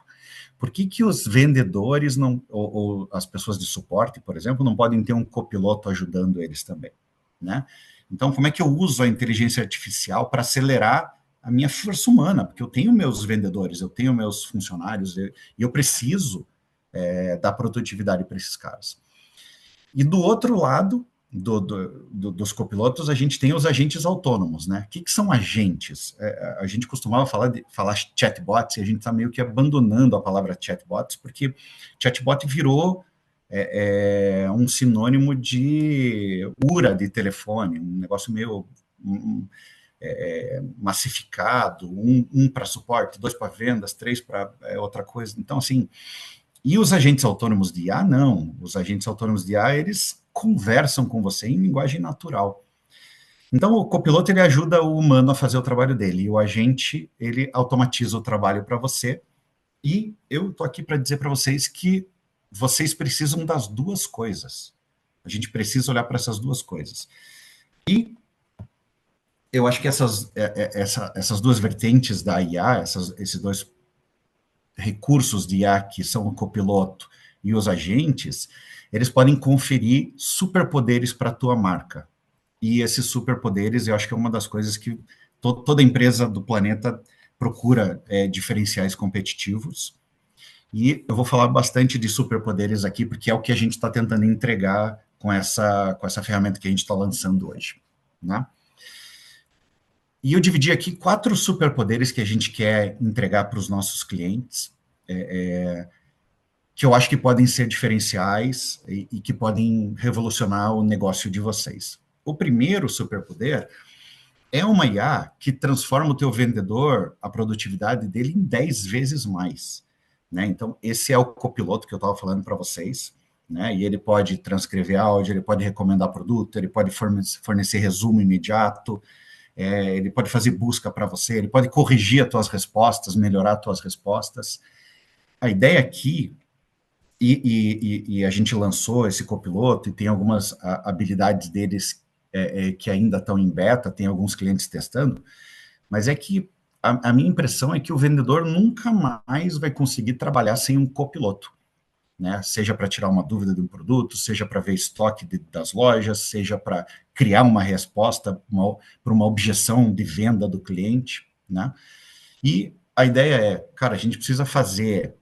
Por que os vendedores ou as pessoas de suporte, por exemplo, não podem ter um copiloto ajudando eles também, né? Então, como é que eu uso a inteligência artificial para acelerar a minha força humana? Porque eu tenho meus vendedores, eu tenho meus funcionários, e eu preciso dar produtividade para esses caras. E do outro lado dos copilotos, a gente tem os agentes autônomos, né? O que são agentes? A gente costumava falar chatbots, e a gente está meio que abandonando a palavra chatbots, porque chatbot virou um sinônimo de URA de telefone, um negócio meio massificado, um para suporte, 2 para vendas, 3 para outra coisa. Então, assim, E os agentes autônomos de IA, não. Os agentes autônomos de IA, eles conversam com você em linguagem natural. Então, o copiloto, ele ajuda o humano a fazer o trabalho dele, e o agente, ele automatiza o trabalho para você, e eu estou aqui para dizer para vocês que vocês precisam das duas coisas. A gente precisa olhar para essas duas coisas. E eu acho que essas duas vertentes da IA, esses dois recursos de IA, que são o copiloto e os agentes, eles podem conferir superpoderes para a tua marca. E esses superpoderes, eu acho que é uma das coisas que toda empresa do planeta procura diferenciais competitivos. E eu vou falar bastante de superpoderes aqui, porque é o que a gente está tentando entregar com essa ferramenta que a gente está lançando hoje, né? E eu dividi aqui 4 superpoderes que a gente quer entregar para os nossos clientes, que eu acho que podem ser diferenciais e que podem revolucionar o negócio de vocês. O primeiro superpoder é uma IA que transforma o teu vendedor, a produtividade dele, em 10 vezes mais, né? Então, esse é o copiloto que eu estava falando para vocês, né? E ele pode transcrever áudio, ele pode recomendar produto, ele pode fornecer resumo imediato, ele pode fazer busca para você, ele pode corrigir as tuas respostas, melhorar as tuas respostas. A ideia aqui, e a gente lançou esse copiloto, e tem algumas habilidades deles que ainda estão em beta, tem alguns clientes testando, mas é que a minha impressão é que o vendedor nunca mais vai conseguir trabalhar sem um copiloto, né? Seja para tirar uma dúvida de um produto, seja para ver estoque das lojas, seja para criar uma resposta para uma objeção de venda do cliente, né? E a ideia é, cara, a gente precisa fazer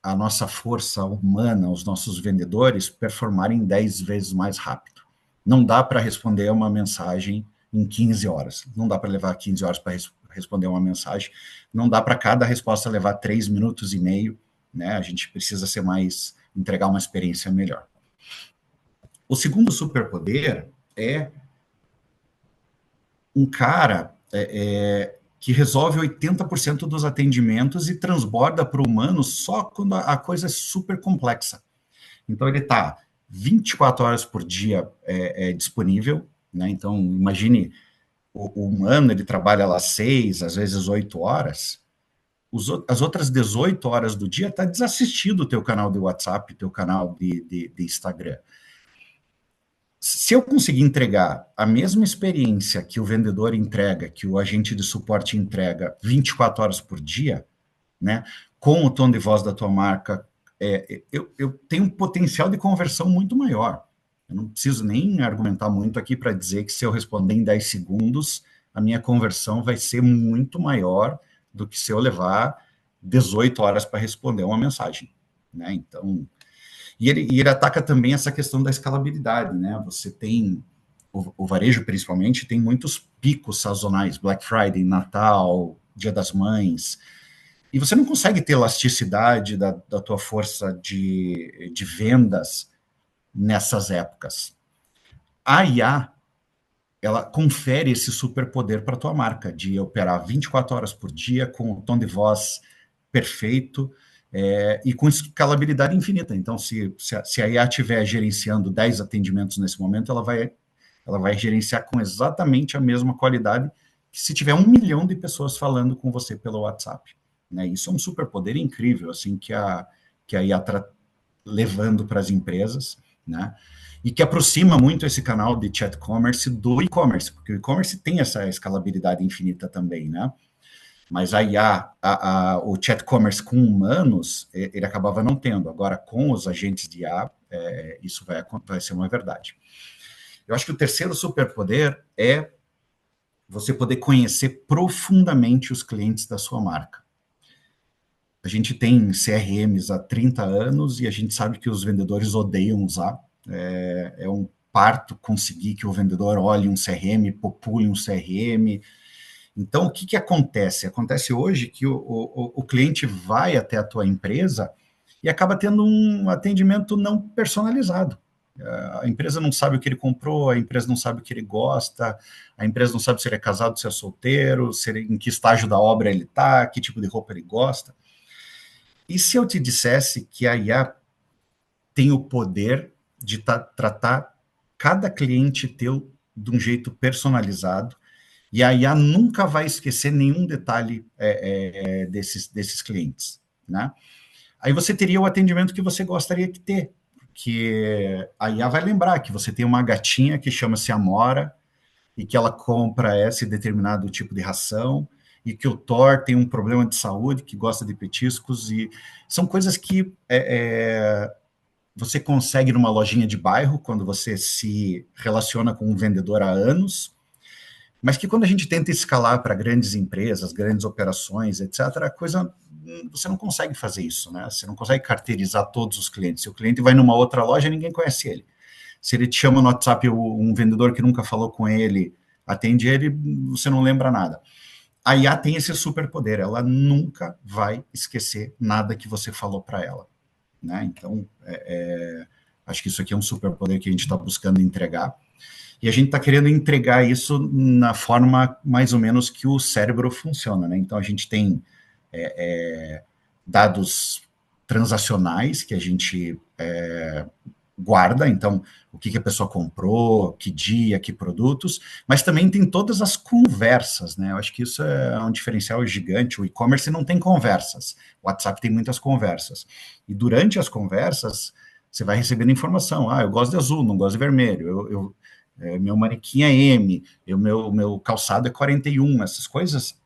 a nossa força humana, os nossos vendedores, performarem 10 vezes mais rápido. Não dá para responder uma mensagem em 15 horas. Não dá para levar 15 horas para responder uma mensagem. Não dá para cada resposta levar 3 minutos e meio, né? A gente precisa entregar uma experiência melhor. O segundo superpoder é um cara que resolve 80% dos atendimentos e transborda para o humano só quando a coisa é super complexa. Então, ele está 24 horas por dia disponível, né? Então, imagine, o humano, ele trabalha lá 6, às vezes 8 horas, as outras 18 horas do dia está desassistido o teu canal de WhatsApp, teu canal de Instagram. Se eu conseguir entregar a mesma experiência que o vendedor entrega, que o agente de suporte entrega 24 horas por dia, né, com o tom de voz da tua marca, eu tenho um potencial de conversão muito maior. Eu não preciso nem argumentar muito aqui para dizer que se eu responder em 10 segundos, a minha conversão vai ser muito maior do que se eu levar 18 horas para responder uma mensagem, né? Então, e ele ataca também essa questão da escalabilidade, né? Você tem, o varejo principalmente, tem muitos picos sazonais, Black Friday, Natal, Dia das Mães, e você não consegue ter elasticidade da tua força de vendas nessas épocas. A IA, ela confere esse superpoder para a tua marca, de operar 24 horas por dia, com o tom de voz perfeito, e com escalabilidade infinita. Então, se a IA estiver gerenciando 10 atendimentos nesse momento, ela vai gerenciar com exatamente a mesma qualidade que se tiver 1 milhão de pessoas falando com você pelo WhatsApp, né? Isso é um superpoder incrível, assim, que a IA está levando para as empresas, né? E que aproxima muito esse canal de chat commerce do e-commerce, porque o e-commerce tem essa escalabilidade infinita também, né? Mas a IA, o chat commerce com humanos, ele acabava não tendo. Agora, com os agentes de IA, isso vai ser uma verdade. Eu acho que o terceiro superpoder é você poder conhecer profundamente os clientes da sua marca. A gente tem CRMs há 30 anos e a gente sabe que os vendedores odeiam usar. É um parto conseguir que o vendedor olhe um CRM, popule um CRM. Então, o que acontece? Acontece hoje que o cliente vai até a tua empresa e acaba tendo um atendimento não personalizado. A empresa não sabe o que ele comprou, a empresa não sabe o que ele gosta, a empresa não sabe se ele é casado, se é solteiro, em que estágio da obra ele está, que tipo de roupa ele gosta. E se eu te dissesse que a IA tem o poder de tratar cada cliente teu de um jeito personalizado, e a IA nunca vai esquecer nenhum detalhe desses clientes, né? Aí você teria o atendimento que você gostaria de ter, que a IA vai lembrar que você tem uma gatinha que chama-se Amora, e que ela compra esse determinado tipo de ração, e que o Thor tem um problema de saúde, que gosta de petiscos, e são coisas que você consegue numa lojinha de bairro, quando você se relaciona com um vendedor há anos, mas que quando a gente tenta escalar para grandes empresas, grandes operações, etc., a coisa, você não consegue fazer isso, né? Você não consegue carteirizar todos os clientes. Se o cliente vai numa outra loja, ninguém conhece ele. Se ele te chama no WhatsApp, um vendedor que nunca falou com ele, atende ele, você não lembra nada. A IA tem esse superpoder, ela nunca vai esquecer nada que você falou para ela, né? Então, acho que isso aqui é um superpoder que a gente está buscando entregar. E a gente está querendo entregar isso na forma mais ou menos que o cérebro funciona, né? Então a gente tem dados transacionais que a gente guarda, então o que a pessoa comprou, que dia, que produtos, mas também tem todas as conversas, né? Eu acho que isso é um diferencial gigante. O e-commerce não tem conversas, o WhatsApp tem muitas conversas. E durante as conversas, você vai recebendo informação. Eu gosto de azul, não gosto de vermelho. Meu manequim é M, meu calçado é 41, essas coisas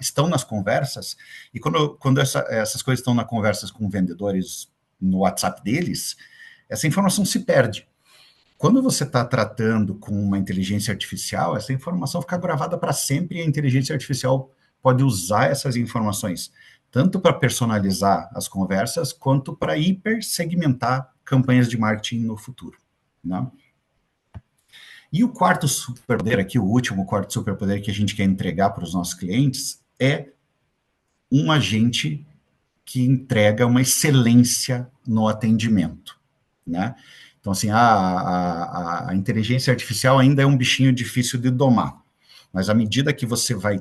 estão nas conversas, e quando essas coisas estão nas conversas com vendedores no WhatsApp deles, essa informação se perde. Quando você está tratando com uma inteligência artificial, essa informação fica gravada para sempre, e a inteligência artificial pode usar essas informações, tanto para personalizar as conversas, quanto para hipersegmentar campanhas de marketing no futuro, né? E o quarto superpoder aqui, o último quarto superpoder que a gente quer entregar para os nossos clientes é um agente que entrega uma excelência no atendimento, né? Então, assim, a inteligência artificial ainda é um bichinho difícil de domar, mas à medida que você vai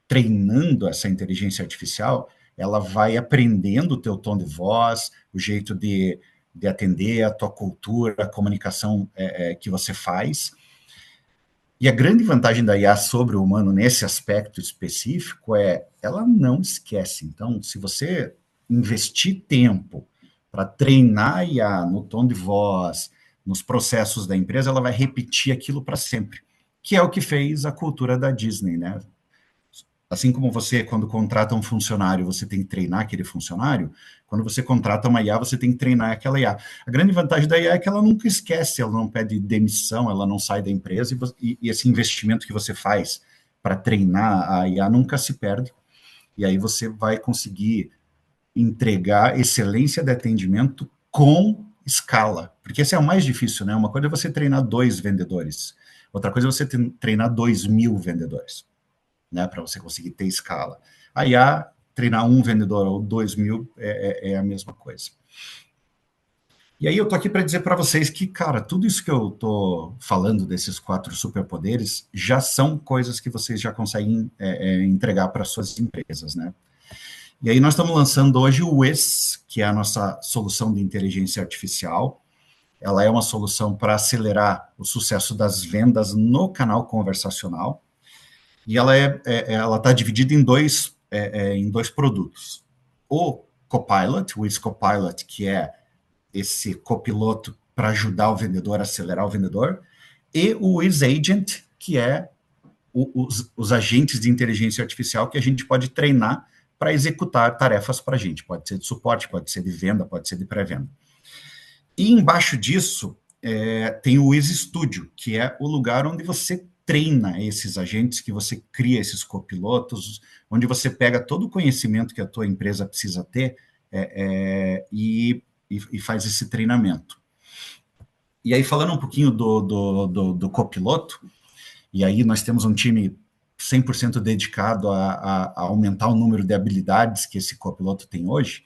treinando essa inteligência artificial, ela vai aprendendo o teu tom de voz, o jeito de atender, a tua cultura, a comunicação que você faz. E a grande vantagem da IA sobre o humano nesse aspecto específico ela não esquece. Então, se você investir tempo para treinar a IA no tom de voz, nos processos da empresa, ela vai repetir aquilo para sempre, que é o que fez a cultura da Disney, né? Assim como você, quando contrata um funcionário, você tem que treinar aquele funcionário, quando você contrata uma IA, você tem que treinar aquela IA. A grande vantagem da IA é que ela nunca esquece, ela não pede demissão, ela não sai da empresa, e esse investimento que você faz para treinar a IA nunca se perde, e aí você vai conseguir entregar excelência de atendimento com escala, porque esse é o mais difícil, né? Uma coisa é você treinar 2 vendedores, outra coisa é você treinar 2.000 vendedores, né, para você conseguir ter escala. A IA, treinar um vendedor ou 2.000 é a mesma coisa. E aí eu tô aqui para dizer para vocês que, cara, tudo isso que eu tô falando desses 4 superpoderes já são coisas que vocês já conseguem entregar para suas empresas, né? E aí nós estamos lançando hoje o Wiz, que é a nossa solução de inteligência artificial. Ela é uma solução para acelerar o sucesso das vendas no canal conversacional. E ela está dividida em dois produtos. O Copilot, o Wiz Copilot, que é esse copiloto para ajudar o vendedor a acelerar o vendedor, e o Wiz Agent, que é os agentes de inteligência artificial que a gente pode treinar para executar tarefas para a gente. Pode ser de suporte, pode ser de venda, pode ser de pré-venda. E embaixo disso tem o Wiz Studio, que é o lugar onde você treina esses agentes, que você cria esses copilotos, onde você pega todo o conhecimento que a tua empresa precisa ter e faz esse treinamento. E aí, falando um pouquinho do copiloto, e aí nós temos um time 100% dedicado a aumentar o número de habilidades que esse copiloto tem hoje,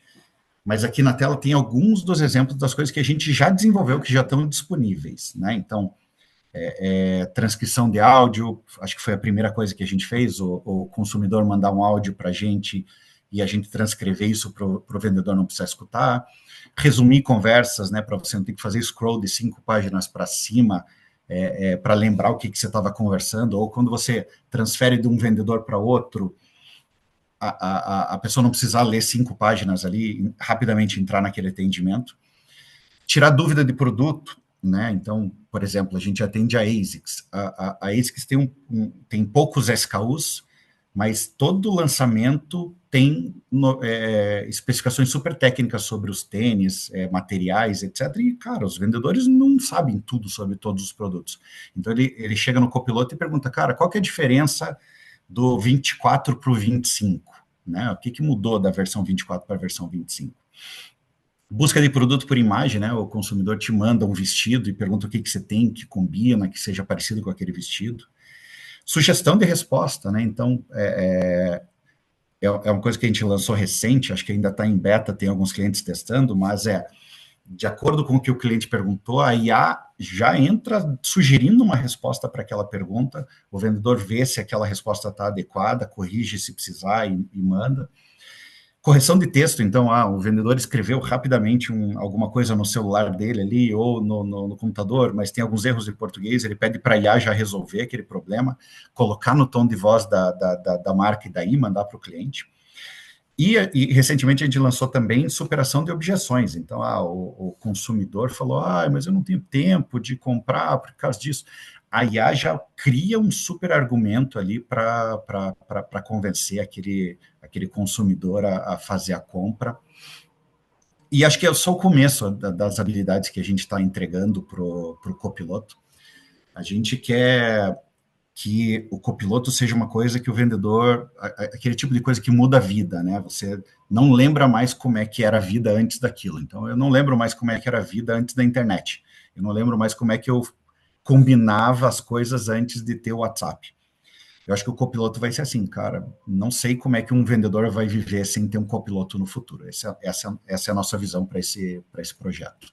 mas aqui na tela tem alguns dos exemplos das coisas que a gente já desenvolveu, que já estão disponíveis, né? Então, transcrição de áudio, acho que foi a primeira coisa que a gente fez, o consumidor mandar um áudio para a gente e a gente transcrever isso para o vendedor não precisar escutar, resumir conversas, né, para você não ter que fazer scroll de 5 páginas para cima, para lembrar o que você estava conversando, ou quando você transfere de um vendedor para outro, a pessoa não precisar ler 5 páginas ali, rapidamente entrar naquele atendimento. Tirar dúvida de produto, né? Então, por exemplo, a gente atende a ASICS. A ASICS tem poucos SKUs, mas todo lançamento tem especificações super técnicas sobre os tênis, materiais, etc. E, cara, os vendedores não sabem tudo sobre todos os produtos. Então, ele chega no copiloto e pergunta, cara, qual que é a diferença do 24 para o 25? Né? O que mudou da versão 24 para a versão 25? Busca de produto por imagem, né? O consumidor te manda um vestido e pergunta o que você tem que combina, que seja parecido com aquele vestido. Sugestão de resposta, né? Então, é uma coisa que a gente lançou recente, acho que ainda está em beta, tem alguns clientes testando, mas de acordo com o que o cliente perguntou, a IA já entra sugerindo uma resposta para aquela pergunta, o vendedor vê se aquela resposta está adequada, corrige se precisar e manda. Correção de texto, então, o vendedor escreveu rapidamente alguma coisa no celular dele ali, ou no computador, mas tem alguns erros de português, ele pede para a IA já resolver aquele problema, colocar no tom de voz da marca e daí mandar para o cliente. E recentemente a gente lançou também superação de objeções, então o consumidor falou, mas eu não tenho tempo de comprar por causa disso. A IA já cria um super argumento ali para convencer aquele consumidor a fazer a compra. E acho que é só o começo das habilidades que a gente está entregando para o copiloto. A gente quer que o copiloto seja uma coisa que o vendedor, aquele tipo de coisa que muda a vida, né? Você não lembra mais como é que era a vida antes daquilo. Então, eu não lembro mais como é que era a vida antes da internet. Eu não lembro mais como é que eu combinava as coisas antes de ter o WhatsApp. Eu acho que o copiloto vai ser assim, cara, não sei como é que um vendedor vai viver sem ter um copiloto no futuro. Essa é a nossa visão para esse projeto.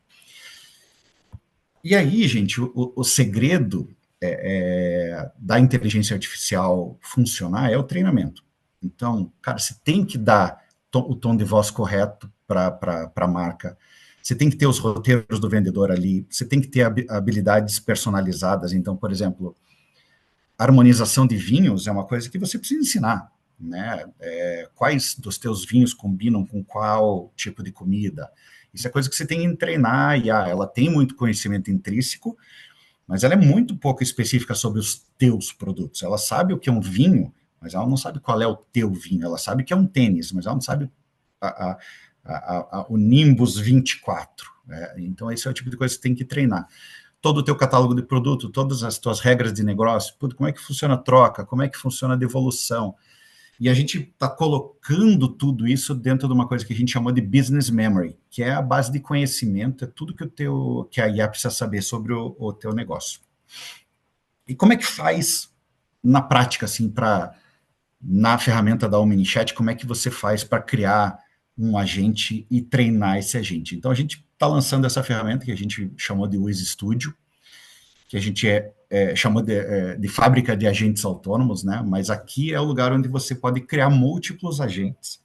E aí, gente, o segredo da inteligência artificial funcionar é o treinamento. Então, cara, você tem que dar o tom de voz correto para a marca, você tem que ter os roteiros do vendedor ali, você tem que ter habilidades personalizadas. Então, por exemplo, harmonização de vinhos é uma coisa que você precisa ensinar, né? Quais dos teus vinhos combinam com qual tipo de comida? Isso é coisa que você tem que treinar, e ela tem muito conhecimento intrínseco, mas ela é muito pouco específica sobre os teus produtos. Ela sabe o que é um vinho, mas ela não sabe qual é o teu vinho. Ela sabe que é um tênis, mas ela não sabe o Nimbus 24. Né? Então, esse é o tipo de coisa que você tem que treinar. Todo o teu catálogo de produto, todas as tuas regras de negócio, como é que funciona a troca, como é que funciona a devolução. E a gente está colocando tudo isso dentro de uma coisa que a gente chamou de business memory, que é a base de conhecimento, é tudo que a IA precisa saber sobre o teu negócio. E como é que faz na prática, assim, na ferramenta da OmniChat, como é que você faz para criar um agente e treinar esse agente? Então, a gente está lançando essa ferramenta que a gente chamou de Wiz Studio, que a gente chamou de fábrica de agentes autônomos, né? Mas aqui é o lugar onde você pode criar múltiplos agentes.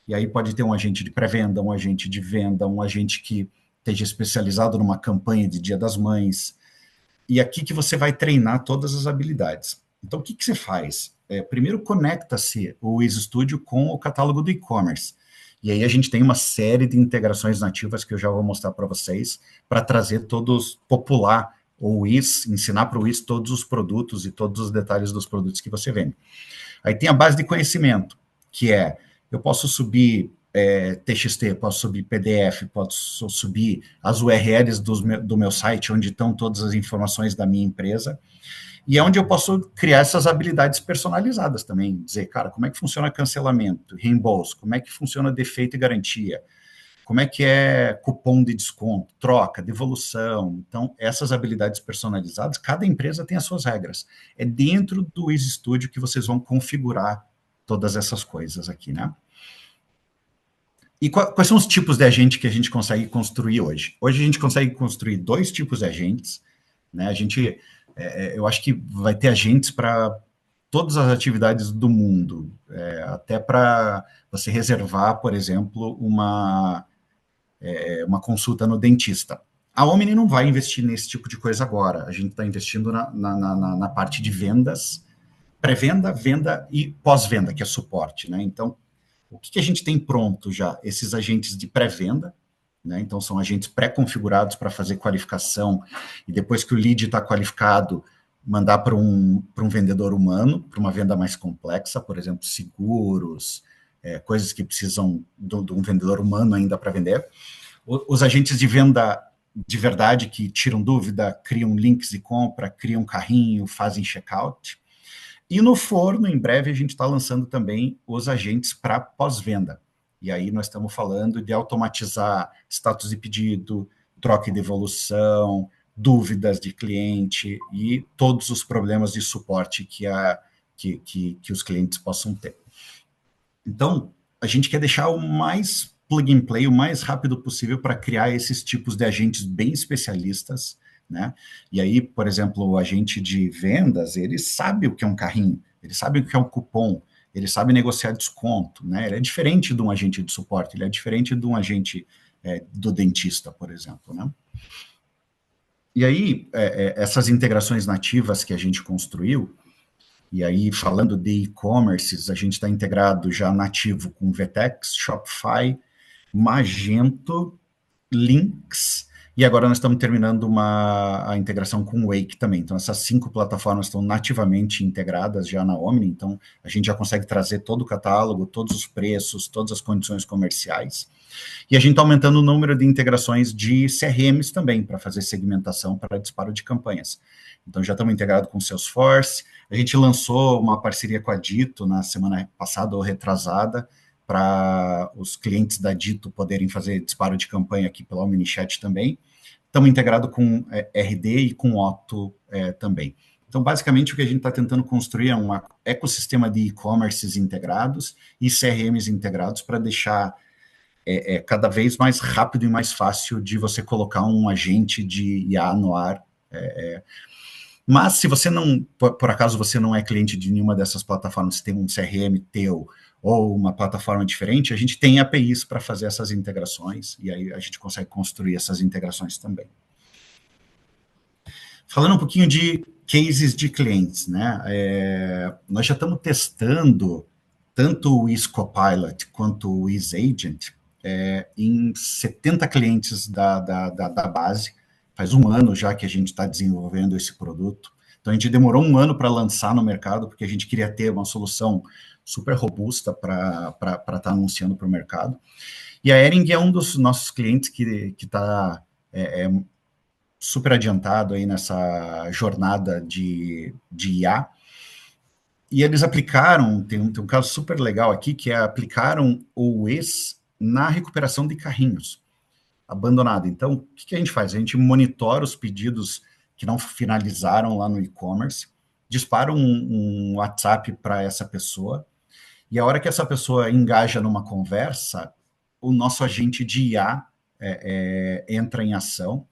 E aí pode ter um agente de pré-venda, um agente de venda, um agente que esteja especializado numa campanha de Dia das Mães. E aqui que você vai treinar todas as habilidades. Então, o que você faz? Primeiro, conecta-se o Wiz Studio com o catálogo do e-commerce. E aí a gente tem uma série de integrações nativas que eu já vou mostrar para vocês, para trazer todos, popular o Wiz, ensinar para o Wiz todos os produtos e todos os detalhes dos produtos que você vende. Aí tem a base de conhecimento, que eu posso subir TXT, posso subir PDF, posso subir as URLs do meu site, onde estão todas as informações da minha empresa, e é onde eu posso criar essas habilidades personalizadas também, dizer, cara, como é que funciona cancelamento, reembolso, como é que funciona defeito e garantia, como é que é cupom de desconto, troca, devolução. Então, essas habilidades personalizadas, cada empresa tem as suas regras. É dentro do Wiz Studio que vocês vão configurar todas essas coisas aqui, né? E quais são os tipos de agente que a gente consegue construir hoje? Hoje a gente consegue construir 2 tipos de agentes, né? Eu acho que vai ter agentes para todas as atividades do mundo, até para você reservar, por exemplo, uma consulta no dentista. A Omni não vai investir nesse tipo de coisa agora, a gente está investindo na parte de vendas, pré-venda, venda e pós-venda, que é suporte, né? Então, o que a gente tem pronto já? Esses agentes de pré-venda, né? Então, são agentes pré-configurados para fazer qualificação, e depois que o lead está qualificado, mandar para um vendedor humano, para uma venda mais complexa, por exemplo, seguros, coisas que precisam de um vendedor humano ainda para vender. Os agentes de venda de verdade, que tiram dúvida, criam links de compra, criam carrinho, fazem checkout. E no forno, em breve, a gente está lançando também os agentes para pós-venda. E aí nós estamos falando de automatizar status de pedido, troca e devolução, dúvidas de cliente e todos os problemas de suporte que os clientes possam ter. Então, a gente quer deixar o mais plug and play, o mais rápido possível para criar esses tipos de agentes bem especialistas, né? E aí, por exemplo, o agente de vendas, ele sabe o que é um carrinho, ele sabe o que é um cupom, ele sabe negociar desconto, né? Ele é diferente de um agente de suporte, ele é diferente de um agente do dentista, por exemplo, né? E aí, essas integrações nativas que a gente construiu, e aí, falando de e-commerces, a gente está integrado já nativo com Vtex, Shopify, Magento, Lynx, e agora nós estamos terminando a integração com o Wake também. Então, essas 5 plataformas estão nativamente integradas já na Omni, então a gente já consegue trazer todo o catálogo, todos os preços, todas as condições comerciais. E a gente está aumentando o número de integrações de CRMs também, para fazer segmentação para disparo de campanhas. Então, já estamos integrados com o Salesforce. A gente lançou uma parceria com a Dito na semana passada ou retrasada, para os clientes da Dito poderem fazer disparo de campanha aqui pela OmniChat também. Estamos integrados com RD e com Otto também. Então, basicamente, o que a gente está tentando construir é um ecossistema de e-commerces integrados e CRMs integrados para deixar cada vez mais rápido e mais fácil de você colocar um agente de IA no ar. Mas se você não, por acaso você não é cliente de nenhuma dessas plataformas, você tem um CRM teu ou uma plataforma diferente, a gente tem APIs para fazer essas integrações, e aí a gente consegue construir essas integrações também. Falando um pouquinho de cases de clientes, né? Nós já estamos testando tanto o Copilot quanto o Agent em 70 clientes da base. Faz um ano já que a gente está desenvolvendo esse produto. Então, a gente demorou um ano para lançar no mercado, porque a gente queria ter uma solução super robusta para estar anunciando para o mercado. E a Ering é um dos nossos clientes que está super adiantado aí nessa jornada de IA. E eles aplicaram, tem um caso super legal aqui, que aplicaram o WES na recuperação de carrinhos abandonados. Então, o que a gente faz? A gente monitora os pedidos que não finalizaram lá no e-commerce, dispara um WhatsApp para essa pessoa, e a hora que essa pessoa engaja numa conversa, o nosso agente de IA entra em ação,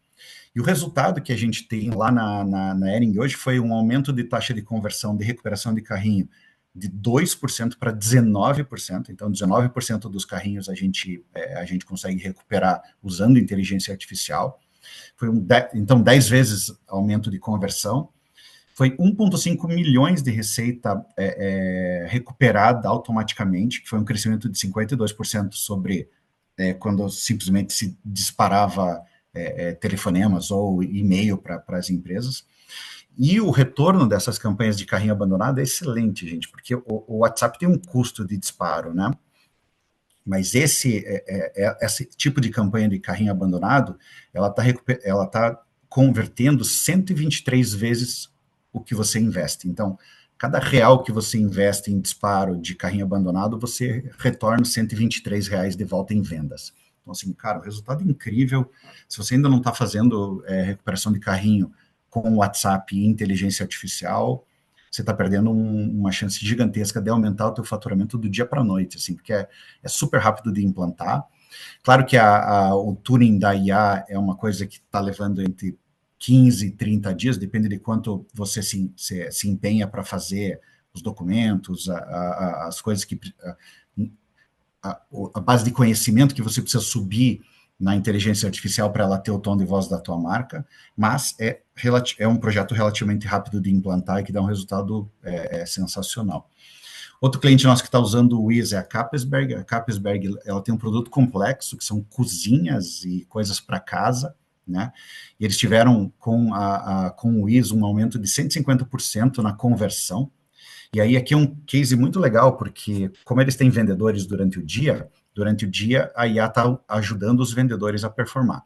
e o resultado que a gente tem lá na Ering hoje foi um aumento de taxa de conversão de recuperação de carrinho de 2% para 19%, então 19% dos carrinhos a gente consegue recuperar usando inteligência artificial. Foi então 10 vezes aumento de conversão, foi 1,5 milhões de receita recuperada automaticamente, que foi um crescimento de 52% sobre quando simplesmente se disparava telefonemas ou e-mail para as empresas. E o retorno dessas campanhas de carrinho abandonado é excelente, gente, porque o WhatsApp tem um custo de disparo, né? Mas esse tipo de campanha de carrinho abandonado, ela tá convertendo 123 vezes o que você investe. Então, cada real que você investe em disparo de carrinho abandonado, você retorna R$123 de volta em vendas. Então, assim, cara, o resultado é incrível. Se você ainda não está fazendo recuperação de carrinho com o WhatsApp e inteligência artificial, você está perdendo uma chance gigantesca de aumentar o teu faturamento do dia para a noite, assim, porque é super rápido de implantar. Claro que o tuning da IA é uma coisa que está levando entre 15 e 30 dias, depende de quanto você se empenha para fazer os documentos, as coisas que... a base de conhecimento que você precisa subir na inteligência artificial para ela ter o tom de voz da tua marca, mas é um projeto relativamente rápido de implantar e que dá um resultado sensacional. Outro cliente nosso que está usando o Wiz é a Capesberg. A Capesberg, ela tem um produto complexo, que são cozinhas e coisas para casa, né? E eles tiveram com o Wiz um aumento de 150% na conversão. E aí aqui é um case muito legal, porque como eles têm vendedores durante o dia a IA está ajudando os vendedores a performar.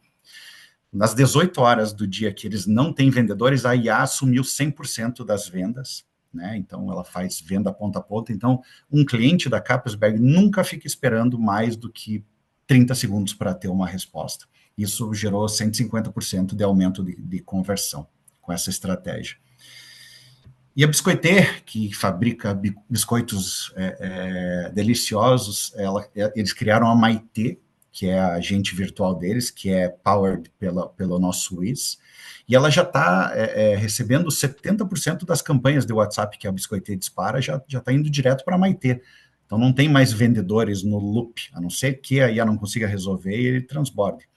Nas 18 horas do dia que eles não têm vendedores, a IA assumiu 100% das vendas, né? Então ela faz venda ponta a ponta. Então um cliente da Capesberg nunca fica esperando mais do que 30 segundos para ter uma resposta. Isso gerou 150% de aumento de conversão com essa estratégia. E a Biscoiter, que fabrica biscoitos deliciosos, eles criaram a Maitê, que é a agente virtual deles, que é powered pelo nosso Wiz, e ela já está recebendo 70% das campanhas de WhatsApp que a Biscoiter dispara, já está indo direto para a Maitê. Então não tem mais vendedores no loop, a não ser que a IA não consiga resolver e ele transborde.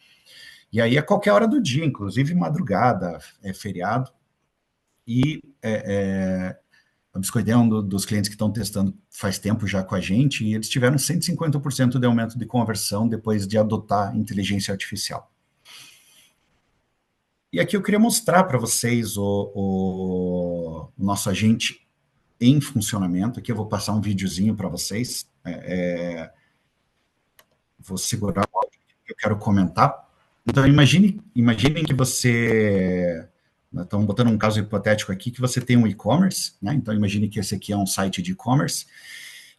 E aí a qualquer hora do dia, inclusive madrugada, feriado, e a Biscoiter é um dos clientes que estão testando faz tempo já com a gente, e eles tiveram 150% de aumento de conversão depois de adotar inteligência artificial. E aqui eu queria mostrar para vocês o nosso agente em funcionamento. Aqui eu vou passar um videozinho para vocês. Vou segurar o áudio que eu quero comentar. Então, imaginem que você... Estamos botando um caso hipotético aqui, que você tem um e-commerce, né? Então, imagine que esse aqui é um site de e-commerce,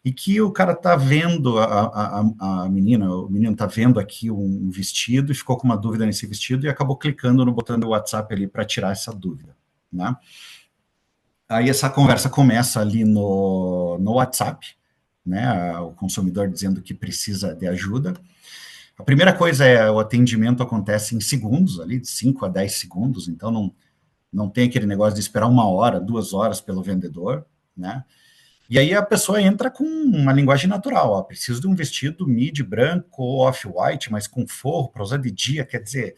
e que o cara está vendo, a menina, o menino está vendo aqui um vestido e ficou com uma dúvida nesse vestido e acabou clicando no botão do WhatsApp ali para tirar essa dúvida, né? Aí essa conversa começa ali no WhatsApp, né? O consumidor dizendo que precisa de ajuda. A primeira coisa o atendimento acontece em segundos, ali, de 5 a 10 segundos, então não tem aquele negócio de esperar 1 hora, 2 horas pelo vendedor, né? E aí a pessoa entra com uma linguagem natural, preciso de um vestido midi branco ou off-white, mas com forro para usar de dia, quer dizer,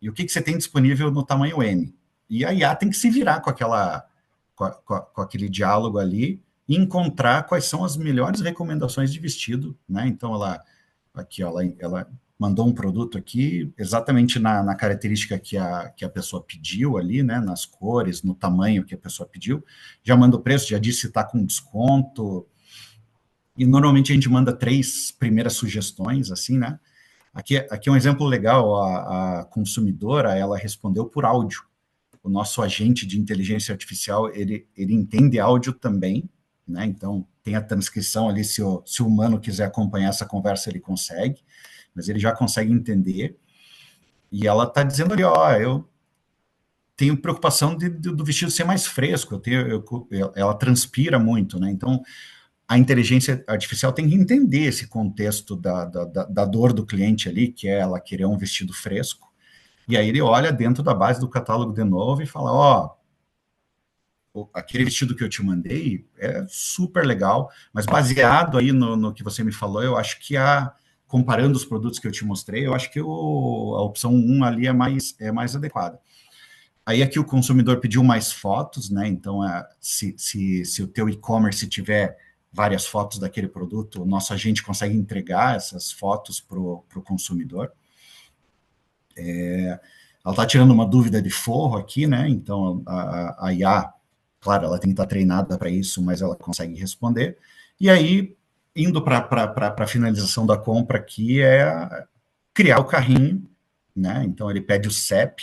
e o que você tem disponível no tamanho M? E a IA tem que se virar com aquele diálogo ali e encontrar quais são as melhores recomendações de vestido, né? Então ela mandou um produto aqui exatamente na característica que a pessoa pediu ali, né, nas cores, no tamanho que a pessoa pediu, já manda o preço, já disse se está com desconto, e normalmente a gente manda 3 primeiras sugestões, assim, né. Aqui é um exemplo legal, a consumidora, ela respondeu por áudio. O nosso agente de inteligência artificial, ele entende áudio também, né, então tem a transcrição ali, se o humano quiser acompanhar essa conversa, ele consegue, mas ele já consegue entender, e ela está dizendo ali, eu tenho preocupação do vestido ser mais fresco, ela transpira muito, né, então a inteligência artificial tem que entender esse contexto da dor do cliente ali, que é ela querer um vestido fresco, e aí ele olha dentro da base do catálogo de novo e fala, aquele vestido que eu te mandei é super legal, mas baseado aí no que você me falou, eu acho que comparando os produtos que eu te mostrei, eu acho que a opção 1 ali é mais adequada. Aí aqui o consumidor pediu mais fotos, né? Então, se o teu e-commerce tiver várias fotos daquele produto, o nosso agente consegue entregar essas fotos para o consumidor. Ela está tirando uma dúvida de forro aqui, né? Então, a IA, claro, ela tem que estar treinada para isso, mas ela consegue responder. E aí, indo para a finalização da compra aqui, criar o carrinho, né? Então, ele pede o CEP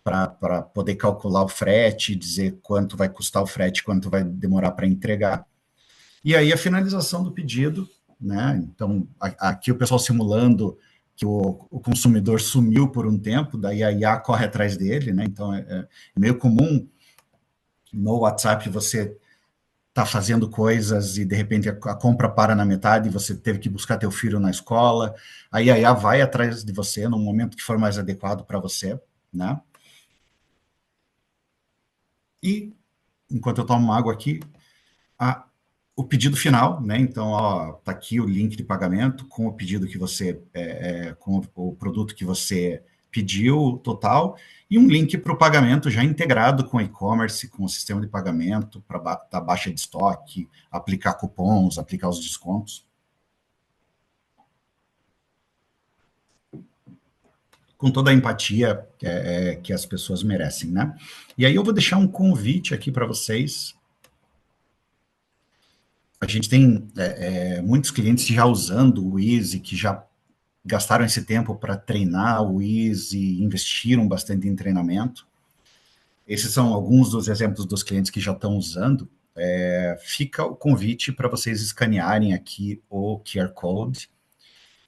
para poder calcular o frete, dizer quanto vai custar o frete, quanto vai demorar para entregar. E aí, a finalização do pedido, né? Então, aqui o pessoal simulando que o consumidor sumiu por um tempo, daí a IA corre atrás dele, né? Então, é meio comum no WhatsApp você está fazendo coisas e, de repente, a compra para na metade e você teve que buscar teu filho na escola, aí a IA vai atrás de você no momento que for mais adequado para você, né? E, enquanto eu tomo água aqui, o pedido final, né? Então, ó, tá aqui o link de pagamento com o pedido que você, com o produto que você pediu total, e um link para o pagamento já integrado com e-commerce, com o sistema de pagamento, para dar baixa de estoque, aplicar cupons, aplicar os descontos. Com toda a empatia que as pessoas merecem, né? E aí eu vou deixar um convite aqui para vocês. A gente tem muitos clientes já usando o Easy, que já gastaram esse tempo para treinar o Easy, investiram bastante em treinamento. Esses são alguns dos exemplos dos clientes que já estão usando. Fica o convite para vocês escanearem aqui o QR Code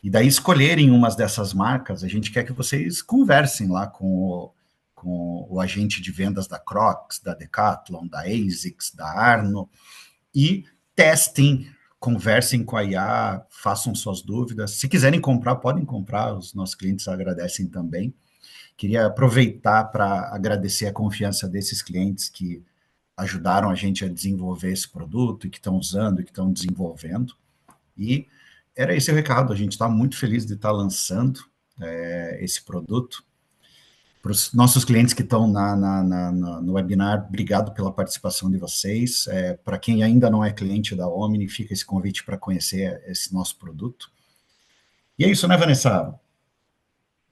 e daí escolherem umas dessas marcas. A gente quer que vocês conversem lá com o agente de vendas da Crocs, da Decathlon, da ASICS, da Arno, e testem, conversem com a IA, façam suas dúvidas. Se quiserem comprar, podem comprar, os nossos clientes agradecem também. Queria aproveitar para agradecer a confiança desses clientes que ajudaram a gente a desenvolver esse produto e que estão usando e que estão desenvolvendo. E era esse o recado, a gente está muito feliz de estar lançando esse produto. Para os nossos clientes que estão no webinar, obrigado pela participação de vocês. Para quem ainda não é cliente da Omni, fica esse convite para conhecer esse nosso produto. E é isso, né, Vanessa?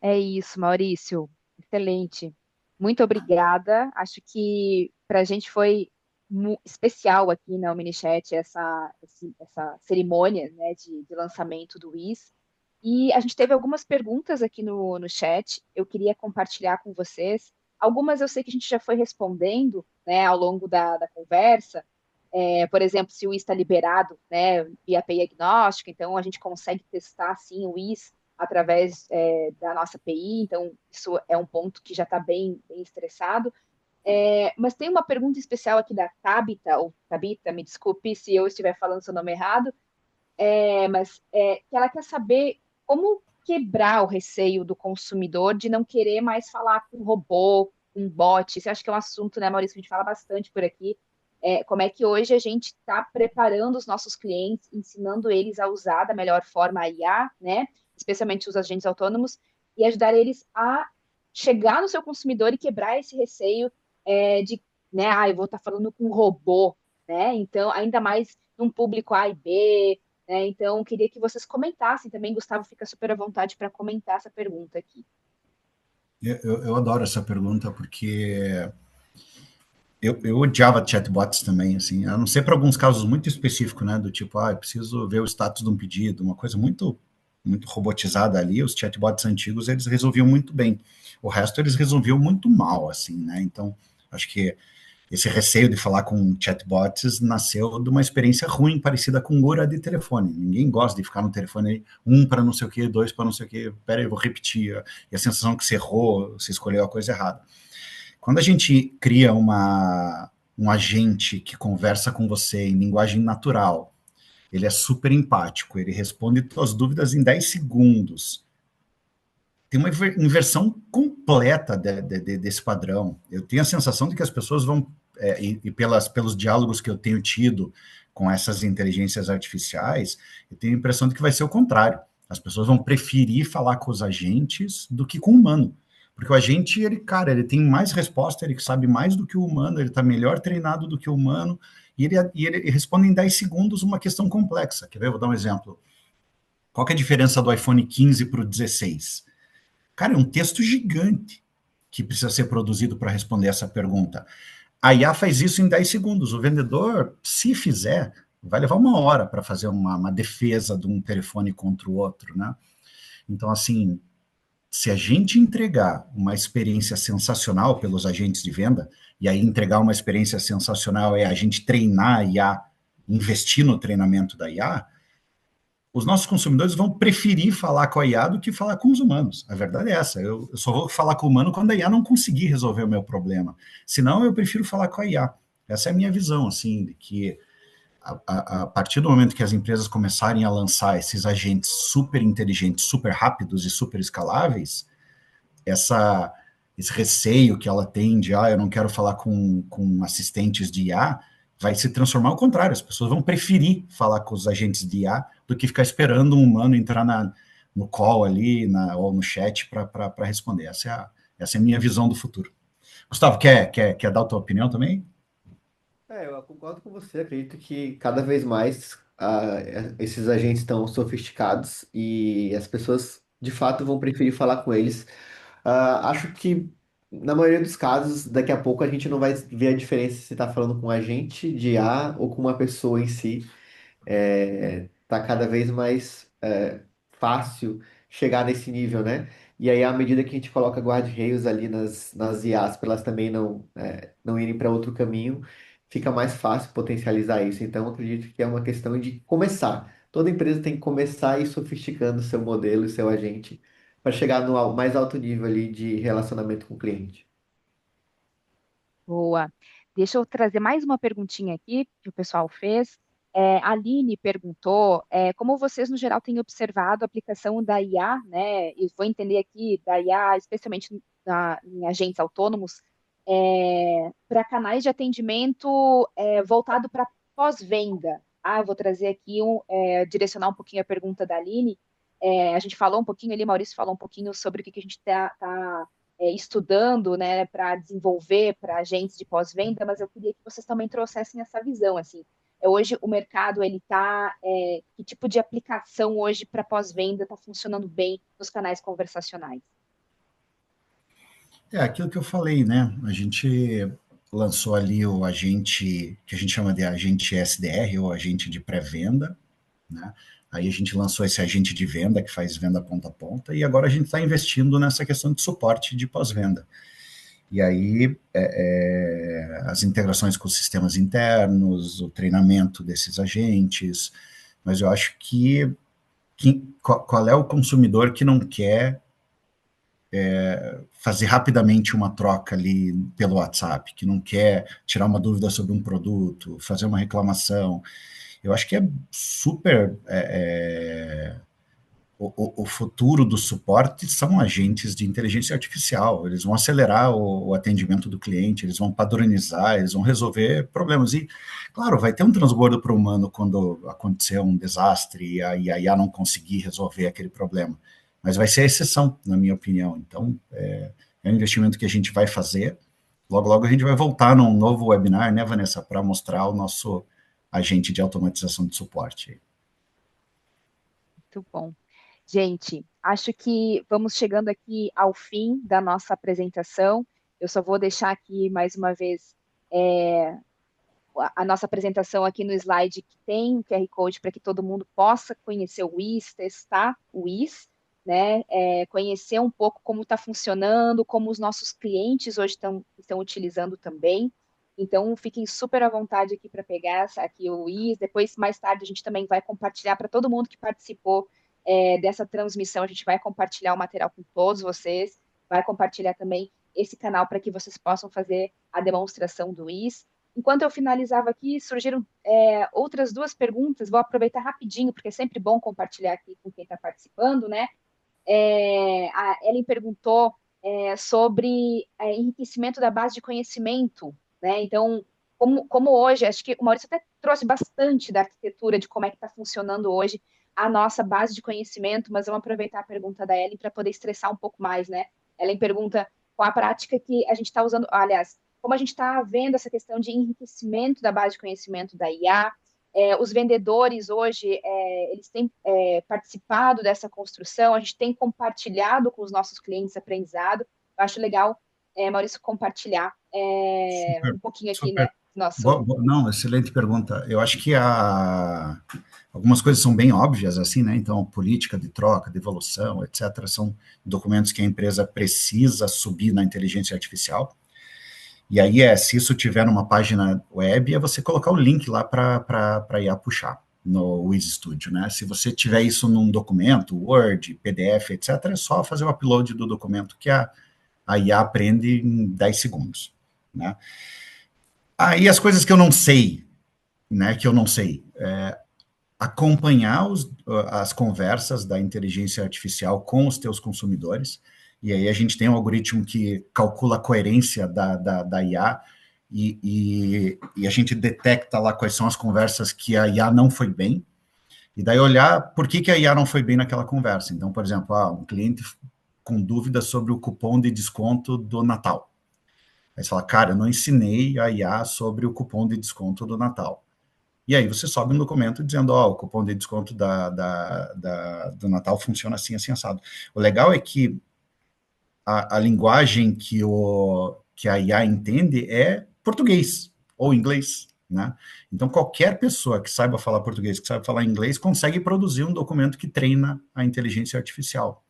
É isso, Maurício. Excelente. Muito obrigada. Acho que para a gente foi especial aqui na OmniChat essa cerimônia, né, de lançamento do WIS. E a gente teve algumas perguntas aqui no chat, eu queria compartilhar com vocês. Algumas eu sei que a gente já foi respondendo, né, ao longo da conversa. Por exemplo, se o WIS está liberado, né, via API agnóstica, então a gente consegue testar, sim, o WIS através da nossa API, então isso é um ponto que já está bem estressado. Mas tem uma pergunta especial aqui da Tabita, ou Tabita, me desculpe se eu estiver falando seu nome errado, mas que ela quer saber como quebrar o receio do consumidor de não querer mais falar com robô, com bot. Isso eu acho que é um assunto, né, Maurício, que a gente fala bastante por aqui. Como é que hoje a gente está preparando os nossos clientes, ensinando eles a usar da melhor forma a IA, né, especialmente os agentes autônomos, e ajudar eles a chegar no seu consumidor e quebrar esse receio de, né, eu vou estar falando com um robô, né, então, ainda mais num público A e B, né? Então, queria que vocês comentassem também. Gustavo, fica super à vontade para comentar essa pergunta aqui. Eu adoro essa pergunta, porque eu odiava chatbots também, assim, a não ser para alguns casos muito específicos, né, do tipo, eu preciso ver o status de um pedido, uma coisa muito, muito robotizada ali. Os chatbots antigos, eles resolviam muito bem. O resto, eles resolviam muito mal, assim, né? Então, acho que esse receio de falar com chatbots nasceu de uma experiência ruim, parecida com URA de telefone. Ninguém gosta de ficar no telefone, para não sei o quê, 2 para não sei o quê, peraí, eu vou repetir, e a sensação que você errou, você escolheu a coisa errada. Quando a gente cria um agente que conversa com você em linguagem natural, ele é super empático, ele responde suas dúvidas em 10 segundos, tem uma inversão completa desse padrão. Eu tenho a sensação de que as pessoas vão, pelos diálogos que eu tenho tido com essas inteligências artificiais, eu tenho a impressão de que vai ser o contrário. As pessoas vão preferir falar com os agentes do que com o humano. Porque o agente, ele tem mais resposta, ele sabe mais do que o humano, ele está melhor treinado do que o humano, e ele responde em 10 segundos uma questão complexa. Quer ver? Eu vou dar um exemplo. Qual que é a diferença do iPhone 15 para o 16? Cara, é um texto gigante que precisa ser produzido para responder essa pergunta. A IA faz isso em 10 segundos. O vendedor, se fizer, vai levar 1 hora para fazer uma defesa de um telefone contra o outro, né? Então, assim, se a gente entregar uma experiência sensacional pelos agentes de venda, e aí entregar uma experiência sensacional é a gente treinar a IA, investir no treinamento da IA, os nossos consumidores vão preferir falar com a IA do que falar com os humanos. A verdade é essa. Eu só vou falar com o humano quando a IA não conseguir resolver o meu problema. Senão, eu prefiro falar com a IA. Essa é a minha visão, assim, de que a partir do momento que as empresas começarem a lançar esses agentes super inteligentes, super rápidos e super escaláveis, esse receio que ela tem de, eu não quero falar com assistentes de IA, vai se transformar ao contrário, as pessoas vão preferir falar com os agentes de IA do que ficar esperando um humano entrar no call ali, ou no chat para responder. Essa é a minha visão do futuro. Gustavo, quer dar a tua opinião também? Eu concordo com você. Acredito que cada vez mais esses agentes estão sofisticados e as pessoas de fato vão preferir falar com eles. Acho que na maioria dos casos, daqui a pouco a gente não vai ver a diferença se está falando com um agente de IA ou com uma pessoa em si. Tá cada vez mais fácil chegar nesse nível, né? E aí, à medida que a gente coloca guarda-reios ali nas IAs, para elas também não irem para outro caminho, fica mais fácil potencializar isso. Então, eu acredito que é uma questão de começar. Toda empresa tem que começar a ir sofisticando seu modelo e seu agente para chegar no mais alto nível ali de relacionamento com o cliente. Boa. Deixa eu trazer mais uma perguntinha aqui que o pessoal fez. A Aline perguntou como vocês, no geral, têm observado a aplicação da IA, né? E vou entender aqui da IA, especialmente em agentes autônomos, para canais de atendimento voltado para pós-venda. Eu vou trazer aqui, direcionar um pouquinho a pergunta da Aline. A gente falou um pouquinho ali, Maurício falou um pouquinho sobre o que a gente está estudando, né, para desenvolver para agentes de pós-venda, mas eu queria que vocês também trouxessem essa visão, assim. Hoje o mercado, ele tá, que tipo de aplicação hoje para pós-venda está funcionando bem nos canais conversacionais? Aquilo que eu falei, né? A gente lançou ali o agente, que a gente chama de agente SDR, ou agente de pré-venda, né? Aí a gente lançou esse agente de venda, que faz venda ponta a ponta, e agora a gente está investindo nessa questão de suporte de pós-venda. E aí, as integrações com os sistemas internos, o treinamento desses agentes, mas eu acho que qual é o consumidor que não quer fazer rapidamente uma troca ali pelo WhatsApp, que não quer tirar uma dúvida sobre um produto, fazer uma reclamação? Eu acho que é super... O futuro do suporte são agentes de inteligência artificial, eles vão acelerar o atendimento do cliente, eles vão padronizar, eles vão resolver problemas. E, claro, vai ter um transbordo para o humano quando acontecer um desastre e a IA não conseguir resolver aquele problema, mas vai ser a exceção, na minha opinião. Então, é um investimento que a gente vai fazer. Logo, logo a gente vai voltar num novo webinar, né, Vanessa, para mostrar o nosso agente de automatização de suporte. Muito bom. Gente, acho que vamos chegando aqui ao fim da nossa apresentação. Eu só vou deixar aqui mais uma vez a nossa apresentação aqui no slide, que tem o QR Code para que todo mundo possa conhecer o WIS, testar o WIS, né? Conhecer um pouco como está funcionando, como os nossos clientes hoje estão utilizando também. Então, fiquem super à vontade aqui para pegar aqui o WIS. Depois, mais tarde, a gente também vai compartilhar para todo mundo que participou dessa transmissão. A gente vai compartilhar o material com todos vocês, vai compartilhar também esse canal para que vocês possam fazer a demonstração do WIS. Enquanto eu finalizava aqui, surgiram outras duas perguntas. Vou aproveitar rapidinho, porque é sempre bom compartilhar aqui com quem está participando, né? A Ellen perguntou sobre enriquecimento da base de conhecimento, né? Então, como hoje, acho que o Maurício até trouxe bastante da arquitetura, de como é que está funcionando hoje a nossa base de conhecimento, mas vamos aproveitar a pergunta da Ellen para poder estressar um pouco mais, né? Ellen pergunta qual a prática que a gente está usando, aliás, como a gente está vendo essa questão de enriquecimento da base de conhecimento da IA. Os vendedores hoje, eles têm participado dessa construção, a gente tem compartilhado com os nossos clientes aprendizado. Eu acho legal, Maurício, compartilhar um pouquinho aqui, Super. né? Nosso... Não, excelente pergunta. Eu acho que algumas coisas são bem óbvias, assim, né? Então, política de troca, de evolução, etc., são documentos que a empresa precisa subir na inteligência artificial. E aí, se isso tiver numa página web, é você colocar o link lá para IA puxar no Wiz Studio, né? Se você tiver isso num documento, Word, PDF, etc., é só fazer o upload do documento que a IA aprende em 10 segundos, né? Aí as coisas que eu não sei, né, acompanhar as conversas da inteligência artificial com os teus consumidores, e aí a gente tem um algoritmo que calcula a coerência da IA e a gente detecta lá quais são as conversas que a IA não foi bem, e daí olhar por que a IA não foi bem naquela conversa. Então, por exemplo, um cliente com dúvidas sobre o cupom de desconto do Natal. Aí você fala, cara, eu não ensinei a IA sobre o cupom de desconto do Natal. E aí você sobe um documento dizendo, o cupom de desconto do Natal funciona assim, assim, assado. O legal é que a linguagem que a IA entende é português ou inglês, né? Então, qualquer pessoa que saiba falar português, que saiba falar inglês, consegue produzir um documento que treina a inteligência artificial.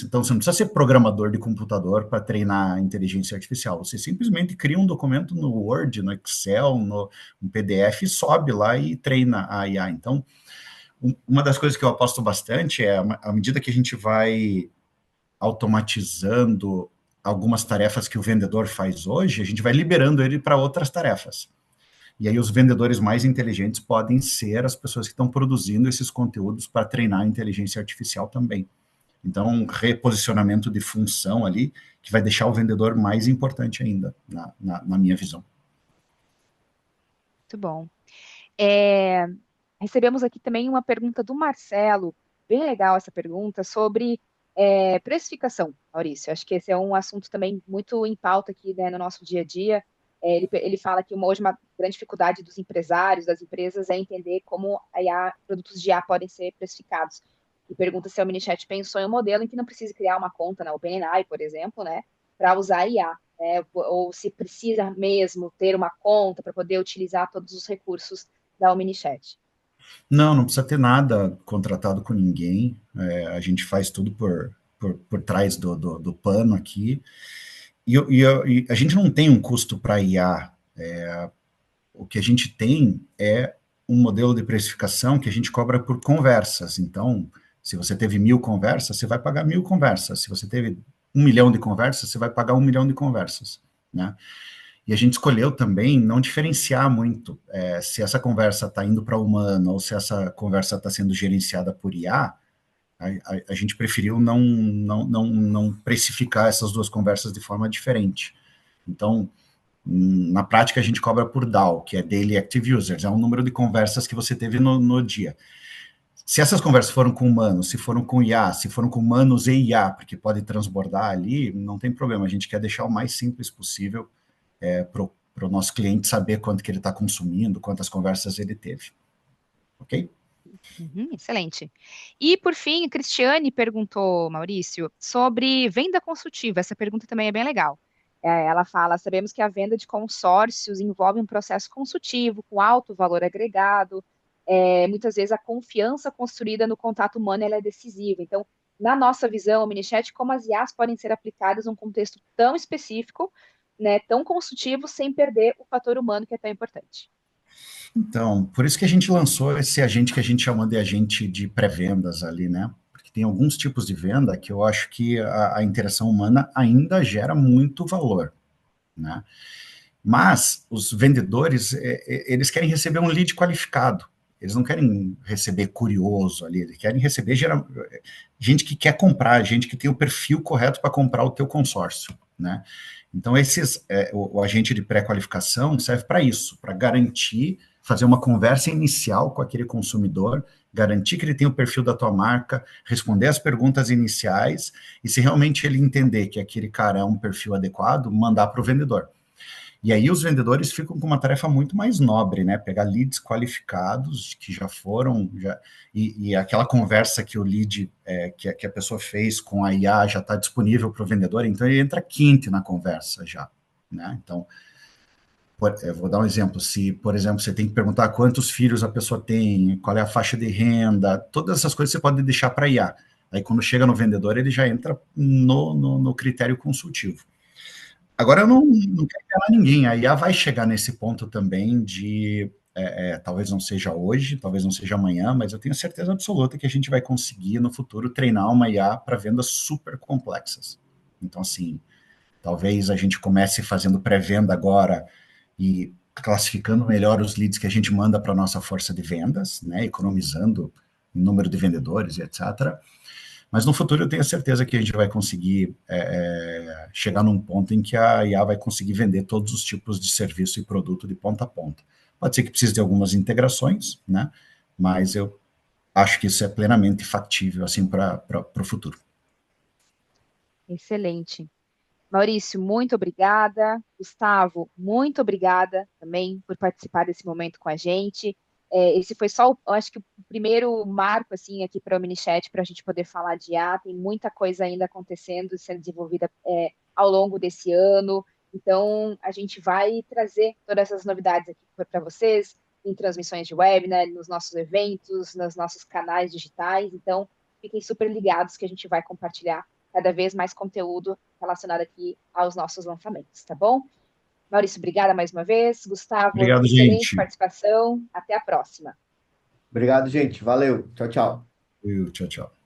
Então, você não precisa ser programador de computador para treinar a inteligência artificial. Você simplesmente cria um documento no Word, no Excel, no PDF, sobe lá e treina a IA. Então, uma das coisas que eu aposto bastante é, à medida que a gente vai automatizando algumas tarefas que o vendedor faz hoje, a gente vai liberando ele para outras tarefas. E aí os vendedores mais inteligentes podem ser as pessoas que estão produzindo esses conteúdos para treinar a inteligência artificial também. Então, um reposicionamento de função ali, que vai deixar o vendedor mais importante ainda, na minha visão. Muito bom. Recebemos aqui também uma pergunta do Marcelo, bem legal essa pergunta, sobre precificação, Maurício. Acho que esse é um assunto também muito em pauta aqui, né, no nosso dia a dia. Ele fala que hoje uma grande dificuldade dos empresários, das empresas, é entender como produtos de IA podem ser precificados. E pergunta se a Omnichat pensou em um modelo em que não precise criar uma conta na OpenAI, por exemplo, né, para usar IA, né, ou se precisa mesmo ter uma conta para poder utilizar todos os recursos da Omnichat. Não precisa ter nada contratado com ninguém, a gente faz tudo por trás do pano aqui, e a gente não tem um custo para IA, o que a gente tem é um modelo de precificação que a gente cobra por conversas. Então, se você teve 1.000 conversas, você vai pagar 1.000 conversas. Se você teve 1 milhão de conversas, você vai pagar 1 milhão de conversas, né? E a gente escolheu também não diferenciar muito se essa conversa está indo para humano ou se essa conversa está sendo gerenciada por IA. A gente preferiu não precificar essas duas conversas de forma diferente. Então, na prática, a gente cobra por DAU, que é Daily Active Users, é um número de conversas que você teve no dia. Se essas conversas foram com humanos, se foram com IA, se foram com humanos e IA, porque pode transbordar ali, não tem problema, a gente quer deixar o mais simples possível para o nosso cliente saber quanto que ele está consumindo, quantas conversas ele teve. Ok? Excelente. E, por fim, a Cristiane perguntou, Maurício, sobre venda consultiva. Essa pergunta também é bem legal. Ela fala, sabemos que a venda de consórcios envolve um processo consultivo, com alto valor agregado. Muitas vezes a confiança construída no contato humano ela é decisiva. Então, na nossa visão, Omnichat, como as IAs podem ser aplicadas num contexto tão específico, né, tão consultivo, sem perder o fator humano que é tão importante? Então, por isso que a gente lançou esse agente que a gente chama de agente de pré-vendas ali, né? Porque tem alguns tipos de venda que eu acho que a interação humana ainda gera muito valor, né? Mas os vendedores, eles querem receber um lead qualificado. Eles não querem receber curioso ali, eles querem receber gente que quer comprar, gente que tem o perfil correto para comprar o teu consórcio, né? Então, o agente de pré-qualificação serve para isso, para garantir, fazer uma conversa inicial com aquele consumidor, garantir que ele tem o perfil da tua marca, responder as perguntas iniciais, e se realmente ele entender que aquele cara é um perfil adequado, mandar para o vendedor. E aí os vendedores ficam com uma tarefa muito mais nobre, né? Pegar leads qualificados que já foram, e aquela conversa que o lead, que a pessoa fez com a IA já está disponível para o vendedor, então ele entra quente na conversa já, né? Então, eu vou dar um exemplo. Se, por exemplo, você tem que perguntar quantos filhos a pessoa tem, qual é a faixa de renda, todas essas coisas você pode deixar para a IA. Aí quando chega no vendedor, ele já entra no critério consultivo. Agora, eu não quero enganar ninguém, a IA vai chegar nesse ponto também de, talvez não seja hoje, talvez não seja amanhã, mas eu tenho certeza absoluta que a gente vai conseguir, no futuro, treinar uma IA para vendas super complexas. Então, assim, talvez a gente comece fazendo pré-venda agora e classificando melhor os leads que a gente manda para a nossa força de vendas, né, economizando o número de vendedores e etc., Mas no futuro eu tenho certeza que a gente vai conseguir chegar num ponto em que a IA vai conseguir vender todos os tipos de serviço e produto de ponta a ponta. Pode ser que precise de algumas integrações, né? Mas eu acho que isso é plenamente factível assim para o futuro. Excelente. Maurício, muito obrigada. Gustavo, muito obrigada também por participar desse momento com a gente. Esse foi só, eu acho que o primeiro marco assim aqui para o MiniChat para a gente poder falar de IA. Tem muita coisa ainda acontecendo e sendo desenvolvida ao longo desse ano. Então, a gente vai trazer todas essas novidades aqui para vocês em transmissões de webinar, nos nossos eventos, nos nossos canais digitais. Então, fiquem super ligados que a gente vai compartilhar cada vez mais conteúdo relacionado aqui aos nossos lançamentos, tá bom? Maurício, obrigada mais uma vez. Gustavo, Obrigado, excelente gente. participação. Até a próxima. Obrigado, gente. Valeu. Tchau, tchau. Tchau, tchau.